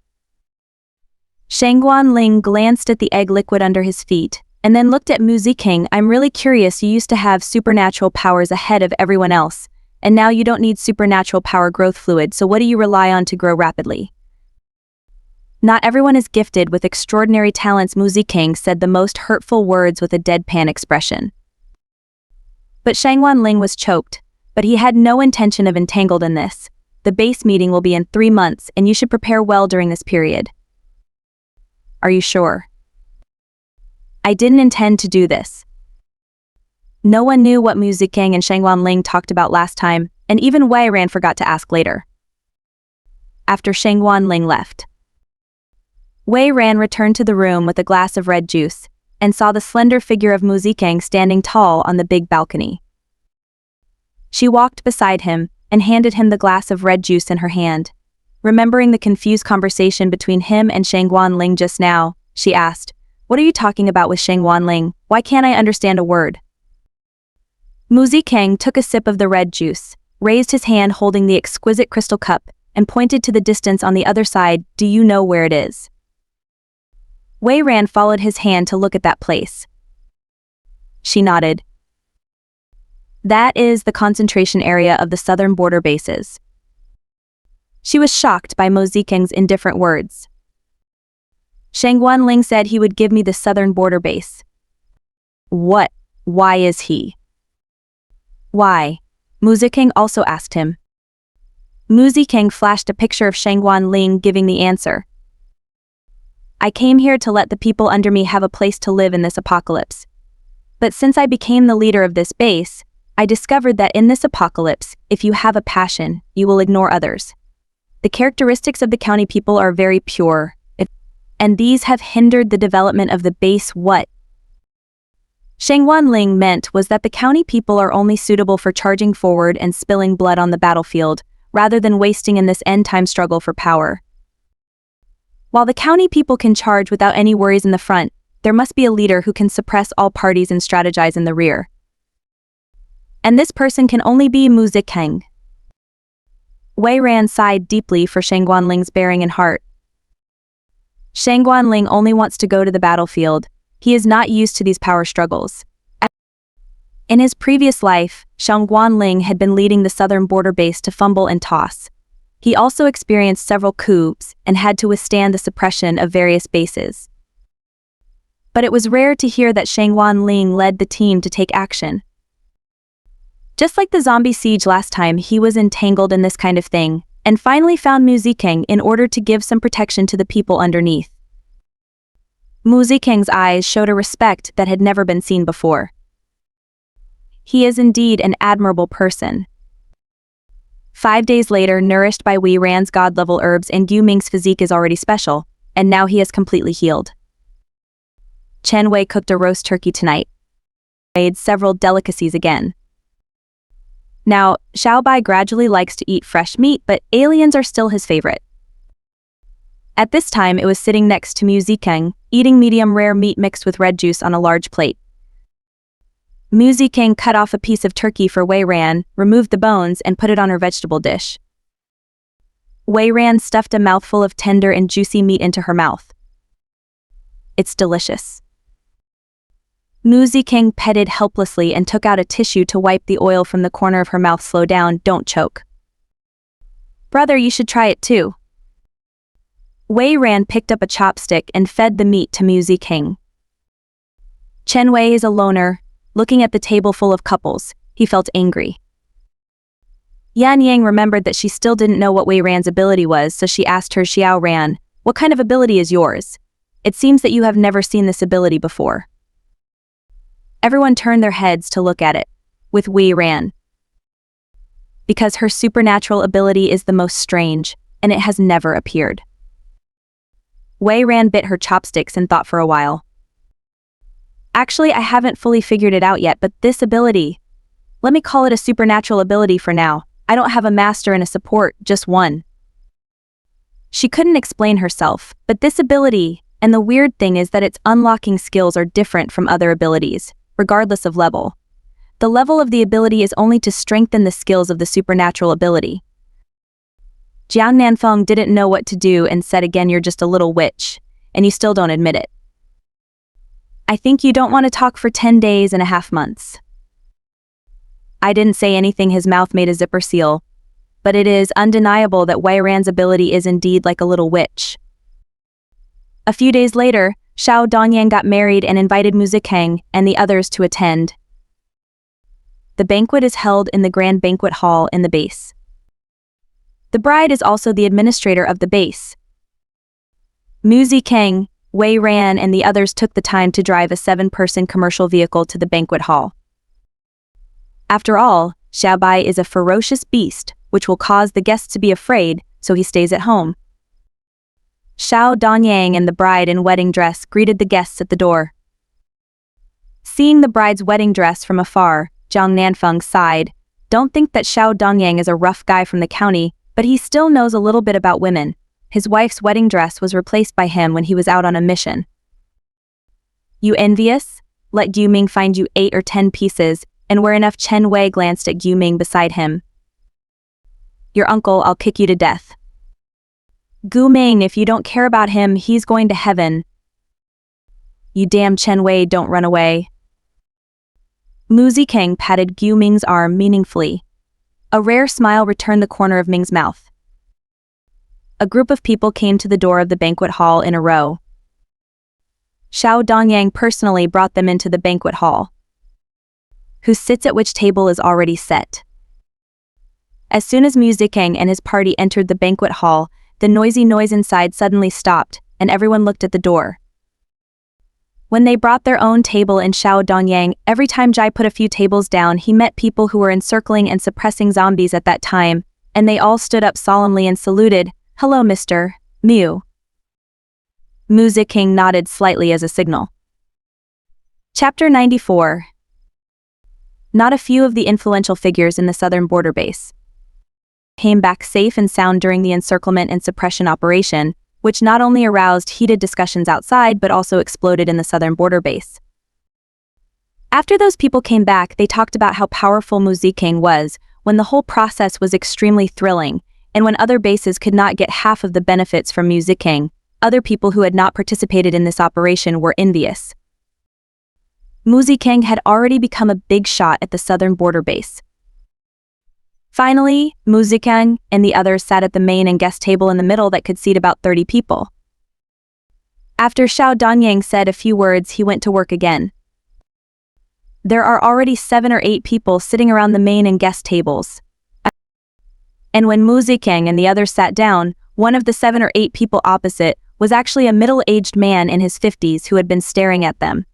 Shangguan Ling glanced at the egg liquid under his feet, and then looked at Mu Zicheng. "I'm really curious, you used to have supernatural powers ahead of everyone else, and now you don't need supernatural power growth fluid, so what do you rely on to grow rapidly?" "Not everyone is gifted with extraordinary talents," Mu Zicheng said the most hurtful words with a deadpan expression. But Shangguan Ling was choked, but he had no intention of entangled in this. "The base meeting will be in 3 months, and you should prepare well during this period." "Are you sure?" "I didn't intend to do this." No one knew what Mu Zicheng and Shangguan Ling talked about last time, and even Wei Ran forgot to ask later. After Shangguan Ling left, Wei Ran returned to the room with a glass of red juice, and saw the slender figure of Mu Zicheng standing tall on the big balcony. She walked beside him, and handed him the glass of red juice in her hand. Remembering the confused conversation between him and Shangguan Ling just now, she asked, "What are you talking about with Shangguan Ling? Why can't I understand a word?" Mu Zicheng took a sip of the red juice, raised his hand holding the exquisite crystal cup, and pointed to the distance on the other side. "Do you know where it is?" Wei Ran followed his hand to look at that place. She nodded. "That is the concentration area of the southern border bases." She was shocked by Mu Zicheng's indifferent words. "Shangguan Ling said he would give me the southern border base." "What? Why is he?" "Why?" Mu Zicheng also asked him. Mu Zicheng flashed a picture of Shangguan Ling giving the answer. "I came here to let the people under me have a place to live in this apocalypse. But since I became the leader of this base, I discovered that in this apocalypse, if you have a passion, you will ignore others. The characteristics of the county people are very pure, and these have hindered the development of the base." What Shangguan Ling meant was that the county people are only suitable for charging forward and spilling blood on the battlefield, rather than wasting in this end-time struggle for power. While the county people can charge without any worries in the front, there must be a leader who can suppress all parties and strategize in the rear. And this person can only be Mu Zicheng. Wei Ran sighed deeply for Shangguan Ling's bearing and heart. Shangguan Ling only wants to go to the battlefield. He is not used to these power struggles. In his previous life, Shangguan Ling had been leading the southern border base to fumble and toss. He also experienced several coups and had to withstand the suppression of various bases. But it was rare to hear that Shangguan Ling led the team to take action. Just like the zombie siege last time, he was entangled in this kind of thing, and finally found Mu Zicheng in order to give some protection to the people underneath. Mu Zicheng's eyes showed a respect that had never been seen before. He is indeed an admirable person. 5 days later, nourished by Wei Ran's god-level herbs, and Yu Ming's physique is already special, and now he is completely healed. Chen Wei cooked a roast turkey tonight. Made several delicacies again. Now, Xiaobai gradually likes to eat fresh meat, but aliens are still his favorite. At this time, it was sitting next to Mu Zicheng, eating medium-rare meat mixed with red juice on a large plate. Mu Zicheng cut off a piece of turkey for Wei Ran, removed the bones, and put it on her vegetable dish. Wei Ran stuffed a mouthful of tender and juicy meat into her mouth. It's delicious. Mu Zicheng petted helplessly and took out a tissue to wipe the oil from the corner of her mouth. Slow down, don't choke. Brother, you should try it too. Wei Ran picked up a chopstick and fed the meat to Mu Zicheng. Chen Wei is a loner. Looking at the table full of couples, he felt angry. Yan Yang remembered that she still didn't know what Wei Ran's ability was, so she asked her, Xiao Ran, what kind of ability is yours? It seems that you have never seen this ability before. Everyone turned their heads to look at it, with Wei Ran. Because her supernatural ability is the most strange, and it has never appeared. Wei Ran bit her chopsticks and thought for a while. Actually, I haven't fully figured it out yet, but this ability, let me call it a supernatural ability for now. I don't have a master and a support, just one. She couldn't explain herself, but this ability, and the weird thing is that its unlocking skills are different from other abilities, regardless of level. The level of the ability is only to strengthen the skills of the supernatural ability. Jiang Nanfeng didn't know what to do and said again, you're just a little witch, and you still don't admit it. I think you don't want to talk for 10 days and a half months. I didn't say anything. His mouth made a zipper seal. But it is undeniable that Wei Ran's ability is indeed like a little witch. A few days later, Xiao Dongyang got married and invited Mu Zicheng and the others to attend. The banquet is held in the grand banquet hall in the base. The bride is also the administrator of the base. Mu Zicheng, Wei Ran and the others took the time to drive a 7-person commercial vehicle to the banquet hall. After all, Xiaobai is a ferocious beast, which will cause the guests to be afraid, so he stays at home. Xiao Dongyang and the bride in wedding dress greeted the guests at the door. Seeing the bride's wedding dress from afar, Jiang Nanfeng sighed. Don't think that Xiao Dongyang is a rough guy from the county, but he still knows a little bit about women. His wife's wedding dress was replaced by him when he was out on a mission. You envious? Let Yu Ming find you 8 or 10 pieces, and where enough. Chen Wei glanced at Yu Ming beside him. Your uncle, I'll kick you to death. Gu Ming, if you don't care about him, he's going to heaven. You damn Chen Wei, don't run away. Mu Zicheng patted Gu Ming's arm meaningfully. A rare smile returned the corner of Ming's mouth. A group of people came to the door of the banquet hall in a row. Xiao Dongyang personally brought them into the banquet hall. Who sits at which table is already set. As soon as Mu Zicheng and his party entered the banquet hall, the noisy noise inside suddenly stopped, and everyone looked at the door. When they brought their own table in Xiao Dongyang, every time Jai put a few tables down, he met people who were encircling and suppressing zombies at that time, and they all stood up solemnly and saluted. Hello, Mr. Mu. Mu Zicheng nodded slightly as a signal. Chapter 94. Not a few of the influential figures in the southern border base came back safe and sound during the encirclement and suppression operation, which not only aroused heated discussions outside but also exploded in the southern border base. After those people came back, they talked about how powerful Mu Zicheng was, when the whole process was extremely thrilling, and when other bases could not get half of the benefits from Mu Zicheng, other people who had not participated in this operation were envious. Mu Zicheng had already become a big shot at the southern border base. Finally, Zicheng and the others sat at the main and guest table in the middle that could seat about 30 people. After Shangguan said a few words, he went to work again. There are already 7 or 8 people sitting around the main and guest tables. And when Zicheng and the others sat down, one of the 7 or 8 people opposite was actually a middle-aged man in his 50s who had been staring at them.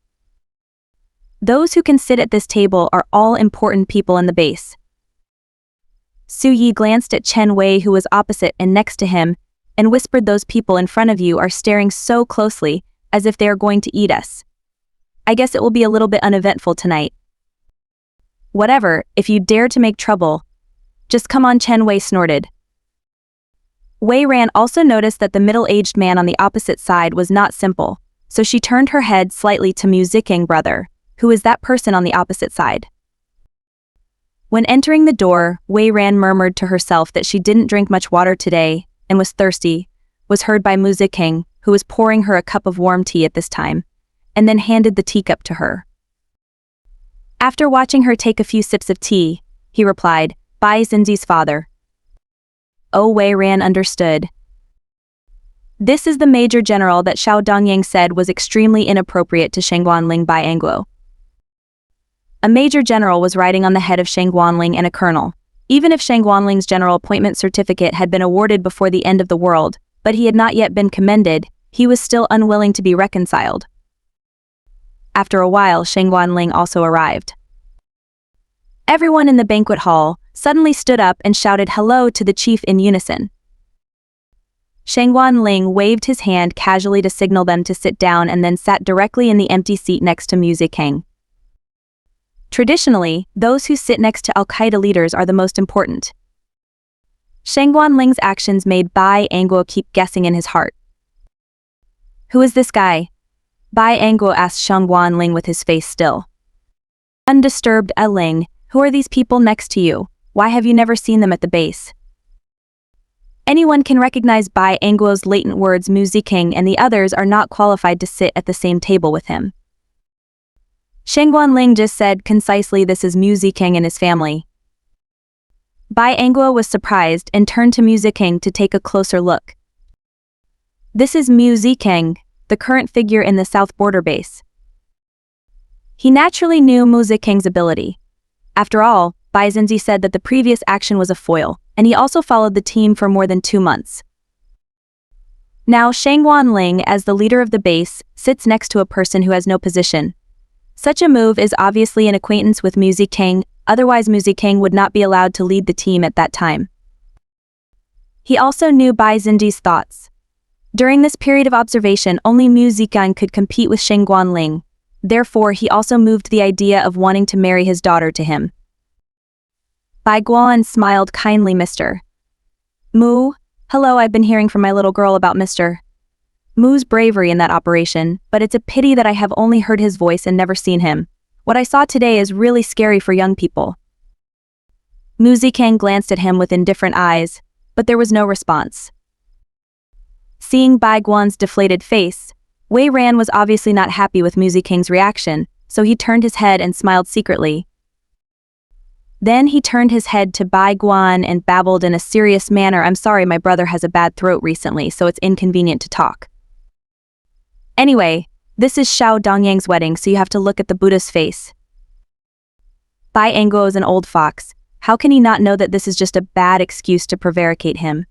Those who can sit at this table are all important people in the base. Su Yi glanced at Chen Wei, who was opposite and next to him, and whispered, "Those people in front of you are staring so closely, as if they are going to eat us. I guess it will be a little bit uneventful tonight. Whatever, if you dare to make trouble, just come on," Chen Wei snorted. Wei Ran also noticed that the middle-aged man on the opposite side was not simple, so she turned her head slightly to Zicheng, "Brother, who is that person on the opposite side?" When entering the door, Wei Ran murmured to herself that she didn't drink much water today and was thirsty, was heard by Zicheng, who was pouring her a cup of warm tea at this time, and then handed the teacup to her. After watching her take a few sips of tea, he replied, "Bai Xinzi's father." Oh, Wei Ran understood. This is the major general that Shangguan said was extremely inappropriate to Shangguan Ling Bai Angguo. A major general was riding on the head of Shangguan Ling and a colonel. Even if Shangguan Ling's general appointment certificate had been awarded before the end of the world, but he had not yet been commended, he was still unwilling to be reconciled. After a while, Shangguan Ling also arrived. Everyone in the banquet hall suddenly stood up and shouted hello to the chief in unison. Shangguan Ling waved his hand casually to signal them to sit down and then sat directly in the empty seat next to Zicheng. Traditionally, those who sit next to Al-Qaeda leaders are the most important. Shangguan Ling's actions made Bai Angguo keep guessing in his heart. "Who is this guy?" Bai Angguo asked Shangguan Ling with his face still. Undisturbed, Ling, "Who are these people next to you? Why have you never seen them at the base?" Anyone can recognize Bai Angguo's latent words. Zicheng and the others are not qualified to sit at the same table with him. Shangguan Ling just said concisely, "This is Zicheng and his family." Bai Angguo was surprised and turned to Zicheng to take a closer look. "This is Zicheng, the current figure in the South Border base." He naturally knew Zicheng's ability. After all, Bai Xinzi said that the previous action was a foil, and he also followed the team for more than 2 months. Now Shangguan Ling, as the leader of the base, sits next to a person who has no position. Such a move is obviously an acquaintance with Zicheng, otherwise Zicheng would not be allowed to lead the team at that time. He also knew Bai Xinzi's thoughts. During this period of observation, only Zicheng could compete with Shangguan Ling. Therefore, he also moved the idea of wanting to marry his daughter to him. Bai Guan smiled kindly. "Mr. Mu, hello, I've been hearing from my little girl about Mr. Mu's bravery in that operation, but it's a pity that I have only heard his voice and never seen him. What I saw today is really scary for young people." Zicheng glanced at him with indifferent eyes, but there was no response. Seeing Bai Guan's deflated face, Wei Ran was obviously not happy with Zicheng's reaction, so he turned his head and smiled secretly. Then he turned his head to Bai Guan and babbled in a serious manner, "I'm sorry, my brother has a bad throat recently, so it's inconvenient to talk. Anyway, this is Shangguan's wedding, so you have to look at the Buddha's face. Bai Angguo is an old fox. How can he not know that this is just a bad excuse to prevaricate him?"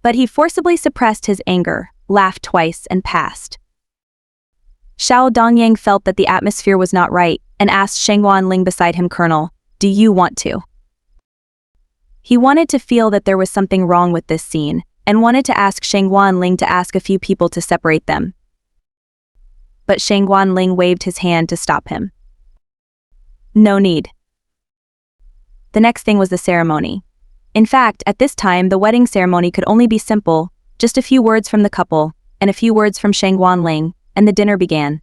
But he forcibly suppressed his anger, laughed twice, and passed. Shangguan felt that the atmosphere was not right, and asked Shangguan Ling beside him, "Colonel, do you want to?" He wanted to feel that there was something wrong with this scene, and wanted to ask Shangguan Ling to ask a few people to separate them. But Shangguan Ling waved his hand to stop him. No need. The next thing was the ceremony. In fact, at this time the wedding ceremony could only be simple, just a few words from the couple, and a few words from Shangguan Ling, and the dinner began.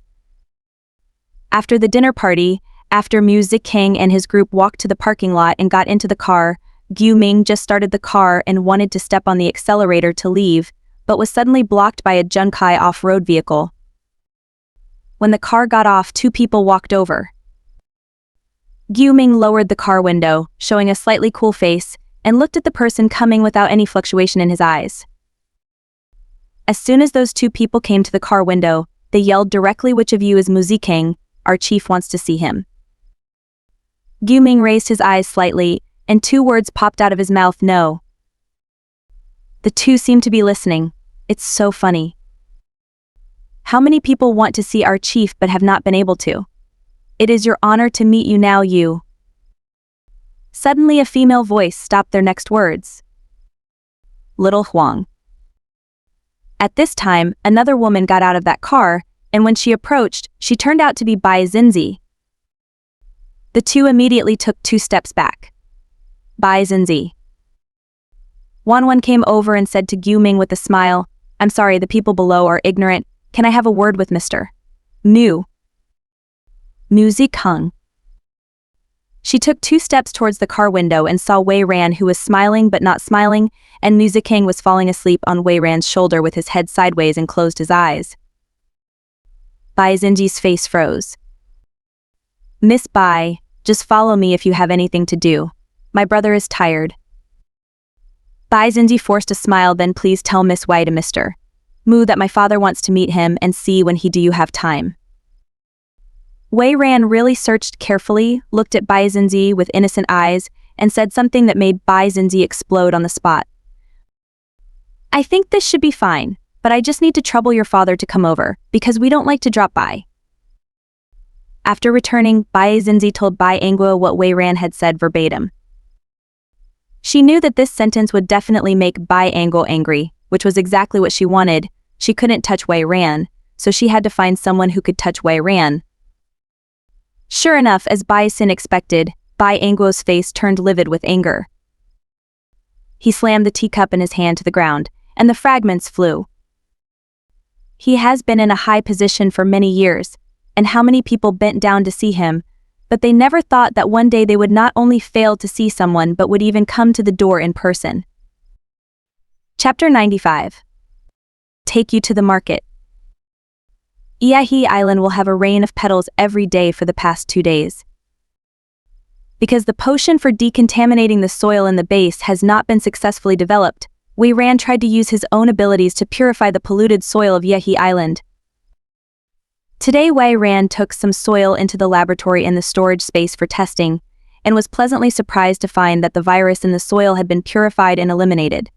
After the dinner party, after Zicheng and his group walked to the parking lot and got into the car, Gu Ming just started the car and wanted to step on the accelerator to leave, but was suddenly blocked by a Junkai off-road vehicle. When the car got off, 2 people walked over. Ming lowered the car window, showing a slightly cool face, and looked at the person coming without any fluctuation in his eyes. As soon as those two people came to the car window, they yelled directly, "Which of you is Zicheng? Our chief wants to see him." Ming raised his eyes slightly, and two words popped out of his mouth: "No." The two seemed to be listening. It's so funny. How many people want to see our chief but have not been able to? It is your honor to meet you now, you. Suddenly a female voice stopped their next words. Little Huang. At this time, another woman got out of that car, and when she approached, she turned out to be Bai Zinzi. The two immediately took 2 steps back. Bai Zinzi. Wanwan came over and said to Ming with a smile, "I'm sorry, the people below are ignorant. Can I have a word with Mr. Mu Zicheng?" She took 2 steps towards the car window and saw Wei Ran, who was smiling but not smiling, and Mu Zicheng was falling asleep on Wei Ran's shoulder with his head sideways and closed his eyes. Bai Zinji's face froze. "Miss Bai, just follow me if you have anything to do. My brother is tired." Bai Zinji forced a smile. "Then please tell Miss Wei to Mr. Mu that my father wants to meet him and see when he do you have time." Wei Ran really searched carefully, looked at Bai Zinji with innocent eyes, and said something that made Bai Zinji explode on the spot. "I think this should be fine, but I just need to trouble your father to come over, because we don't like to drop by." After returning, Bai Zinji told Bai Angguo what Wei Ran had said verbatim. She knew that this sentence would definitely make Bai Angguo angry, which was exactly what she wanted. She couldn't touch Wei Ran, so she had to find someone who could touch Wei Ran. Sure enough, as Bai Sin expected, Bai Angguo's face turned livid with anger. He slammed the teacup in his hand to the ground, and the fragments flew. He has been in a high position for many years, and how many people bent down to see him, but they never thought that one day they would not only fail to see someone but would even come to the door in person. Chapter 95. Take you to the market. Iahi Island will have a rain of petals every day for the past 2 days. Because the potion for decontaminating the soil in the base has not been successfully developed, Wei Ran tried to use his own abilities to purify the polluted soil of Iahi Island. Today Wei Ran took some soil into the laboratory in the storage space for testing, and was pleasantly surprised to find that the virus in the soil had been purified and eliminated.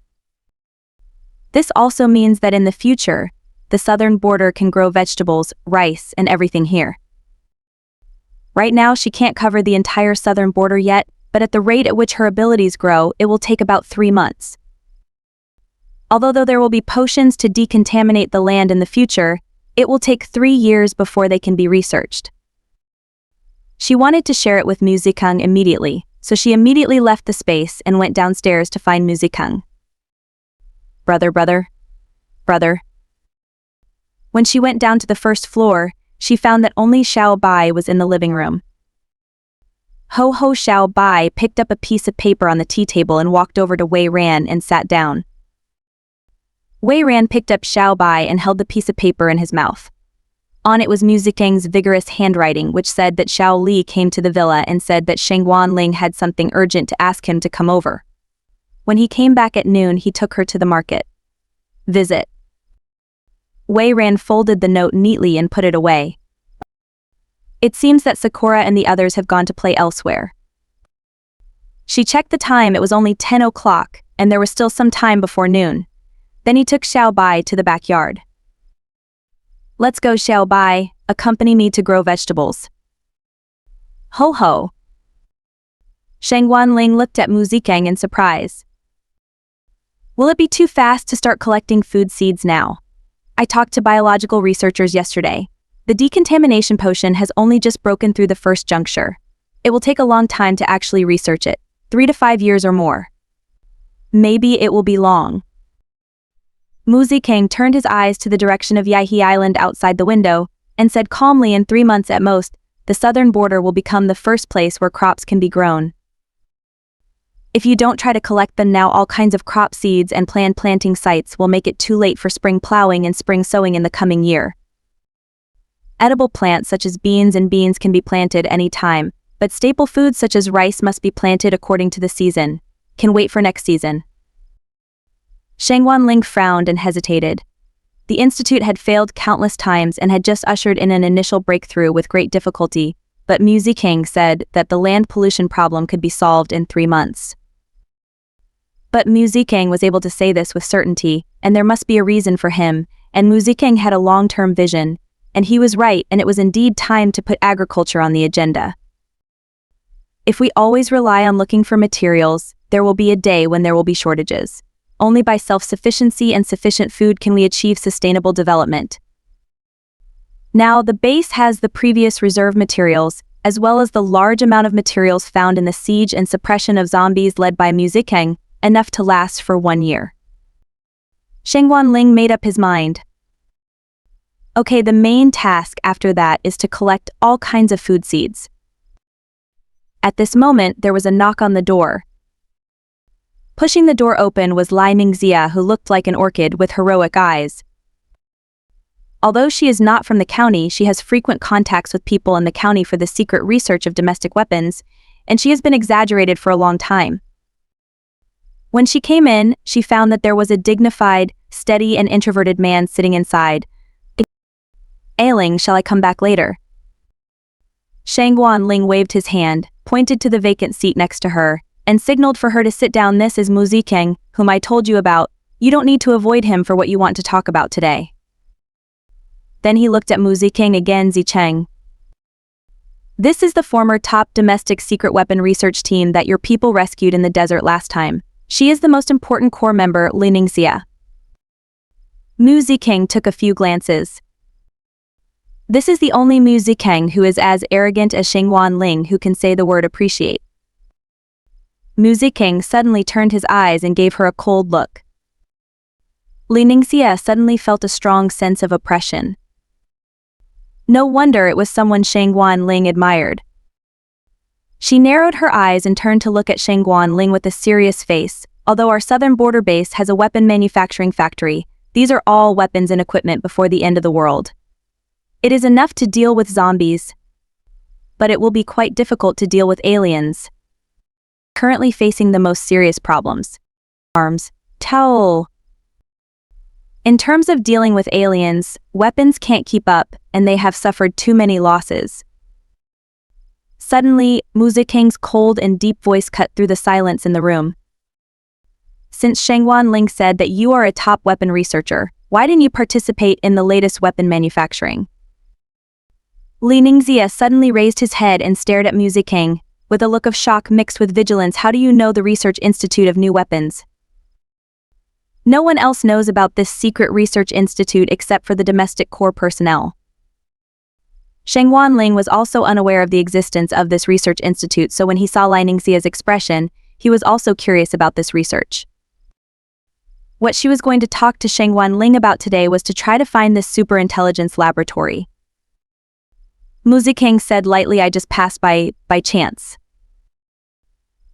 This also means that in the future, the southern border can grow vegetables, rice, and everything here. Right now she can't cover the entire southern border yet, but at the rate at which her abilities grow, it will take about 3 months. Although there will be potions to decontaminate the land in the future, it will take 3 years before they can be researched. She wanted to share it with Mu Zicheng immediately, so she immediately left the space and went downstairs to find Mu Zicheng. Brother. When she went down to the first floor, she found that only Xiao Bai was in the living room. Ho Xiao Bai picked up a piece of paper on the tea table and walked over to Wei Ran and sat down. Wei Ran picked up Xiao Bai and held the piece of paper in his mouth. On it was Mu Zicheng's vigorous handwriting, which said that Xiao Li came to the villa and said that Shangguan Ling had something urgent to ask him to come over. When he came back at noon, he took her to the market. Visit. Wei Ran folded the note neatly and put it away. It seems that Sakura and the others have gone to play elsewhere. She checked the time. It was only 10 o'clock, and there was still some time before noon. Then he took Xiao Bai to the backyard. Let's go, Xiao Bai, accompany me to grow vegetables. Ho. Shangguan Ling looked at Mu Zicheng in surprise. Will it be too fast to start collecting food seeds now? I talked to biological researchers yesterday. The decontamination potion has only just broken through the first juncture. It will take a long time to actually research it, 3 to 5 years or more. Maybe it will be long. Mu Zicheng turned his eyes to the direction of Iahi Island outside the window, and said calmly, in 3 months at most, the southern border will become the first place where crops can be grown. If you don't try to collect them now, all kinds of crop seeds and planned planting sites will make it too late for spring plowing and spring sowing in the coming year. Edible plants such as beans can be planted any time, but staple foods such as rice must be planted according to the season. Can wait for next season. Ling frowned and hesitated. The institute had failed countless times and had just ushered in an initial breakthrough with great difficulty, but Zicheng said that the land pollution problem could be solved in 3 months. But Zicheng was able to say this with certainty, and there must be a reason for him, and Zicheng had a long-term vision, and he was right, and it was indeed time to put agriculture on the agenda. If we always rely on looking for materials, there will be a day when there will be shortages. Only by self-sufficiency and sufficient food can we achieve sustainable development. Now, the base has the previous reserve materials, as well as the large amount of materials found in the siege and suppression of zombies led by Zicheng, enough to last for 1 year. Ling made up his mind. Okay, the main task after that is to collect all kinds of food seeds. At this moment, there was a knock on the door. Pushing the door open was Ling, who looked like an orchid with heroic eyes. Although she is not from the county, she has frequent contacts with people in the county for the secret research of domestic weapons, and she has been exaggerated for a long time. When she came in, she found that there was a dignified, steady and introverted man sitting inside. Ling, shall I come back later? Ling waved his hand, pointed to the vacant seat next to her, and signaled for her to sit down. This is Zicheng, whom I told you about. You don't need to avoid him for what you want to talk about today. Then he looked at Zicheng again. Zicheng. This is the former top domestic secret weapon research team that your people rescued in the desert last time. She is the most important core member, Ling. Zicheng took a few glances. This is the only Zicheng who is as arrogant as Shangguan Ling, who can say the word appreciate. Zicheng suddenly turned his eyes and gave her a cold look. Ling suddenly felt a strong sense of oppression. No wonder it was someone Shangguan Ling admired. She narrowed her eyes and turned to look at Shangguan Ling with a serious face. Although our southern border base has a weapon manufacturing factory, these are all weapons and equipment before the end of the world. It is enough to deal with zombies, but it will be quite difficult to deal with aliens. Currently facing the most serious problems. Arms. Towel. In terms of dealing with aliens, weapons can't keep up, and they have suffered too many losses. Suddenly, Zicheng's cold and deep voice cut through the silence in the room. Since Shangguan Ling said that you are a top weapon researcher, why didn't you participate in the latest weapon manufacturing? Ling suddenly raised his head and stared at Zicheng, with a look of shock mixed with vigilance. How do you know the Research Institute of New Weapons? No one else knows about this secret research institute except for the domestic core personnel. Shangguan Ling was also unaware of the existence of this research institute, so when he saw Ling expression, he was also curious about this research. What she was going to talk to Shangguan Ling about today was to try to find this superintelligence laboratory. Zicheng said lightly, I just passed by chance.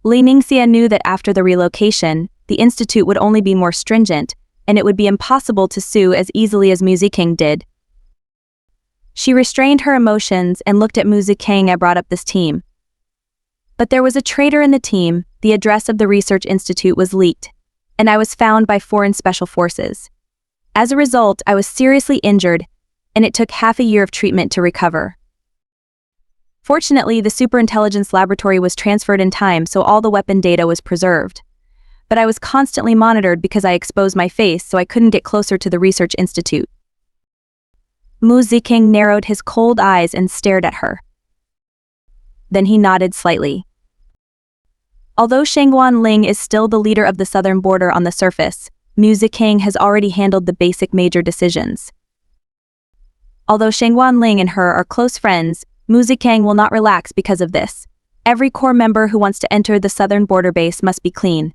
Ling knew that after the relocation, the institute would only be more stringent, and it would be impossible to sue as easily as Zicheng did. She restrained her emotions and looked at Zicheng. I brought up this team. But there was a traitor in the team. The address of the research institute was leaked, and I was found by foreign special forces. As a result, I was seriously injured, and it took half a year of treatment to recover. Fortunately, the superintelligence laboratory was transferred in time, so all the weapon data was preserved. But I was constantly monitored because I exposed my face, so I couldn't get closer to the research institute. Zicheng narrowed his cold eyes and stared at her. Then he nodded slightly. Although Shangguan Ling is still the leader of the southern border on the surface, Zicheng has already handled the basic major decisions. Although Shangguan Ling and her are close friends, Zicheng will not relax because of this. Every core member who wants to enter the southern border base must be clean.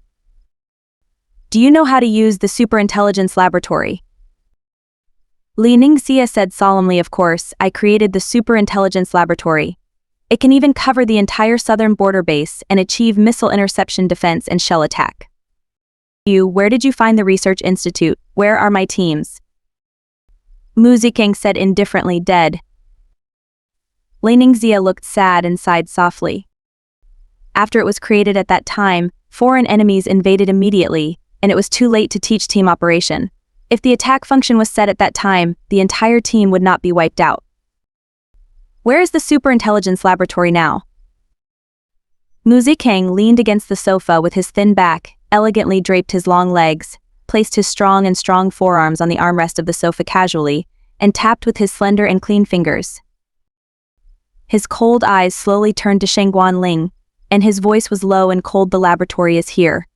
Do you know how to use the superintelligence laboratory? Ling said solemnly, of course, I created the superintelligence laboratory. It can even cover the entire southern border base and achieve missile interception defense and shell attack. Where did you find the research institute? Where are my teams? Zicheng said indifferently, dead. Ling Xia looked sad and sighed softly. After it was created at that time, foreign enemies invaded immediately, and it was too late to teach team operation. If the attack function was set at that time, the entire team would not be wiped out. Where is the superintelligence laboratory now? Zicheng leaned against the sofa with his thin back, elegantly draped his long legs, placed his strong forearms on the armrest of the sofa casually, and tapped with his slender and clean fingers. His cold eyes slowly turned to Shangguan Ling, and his voice was low and cold. The laboratory is here.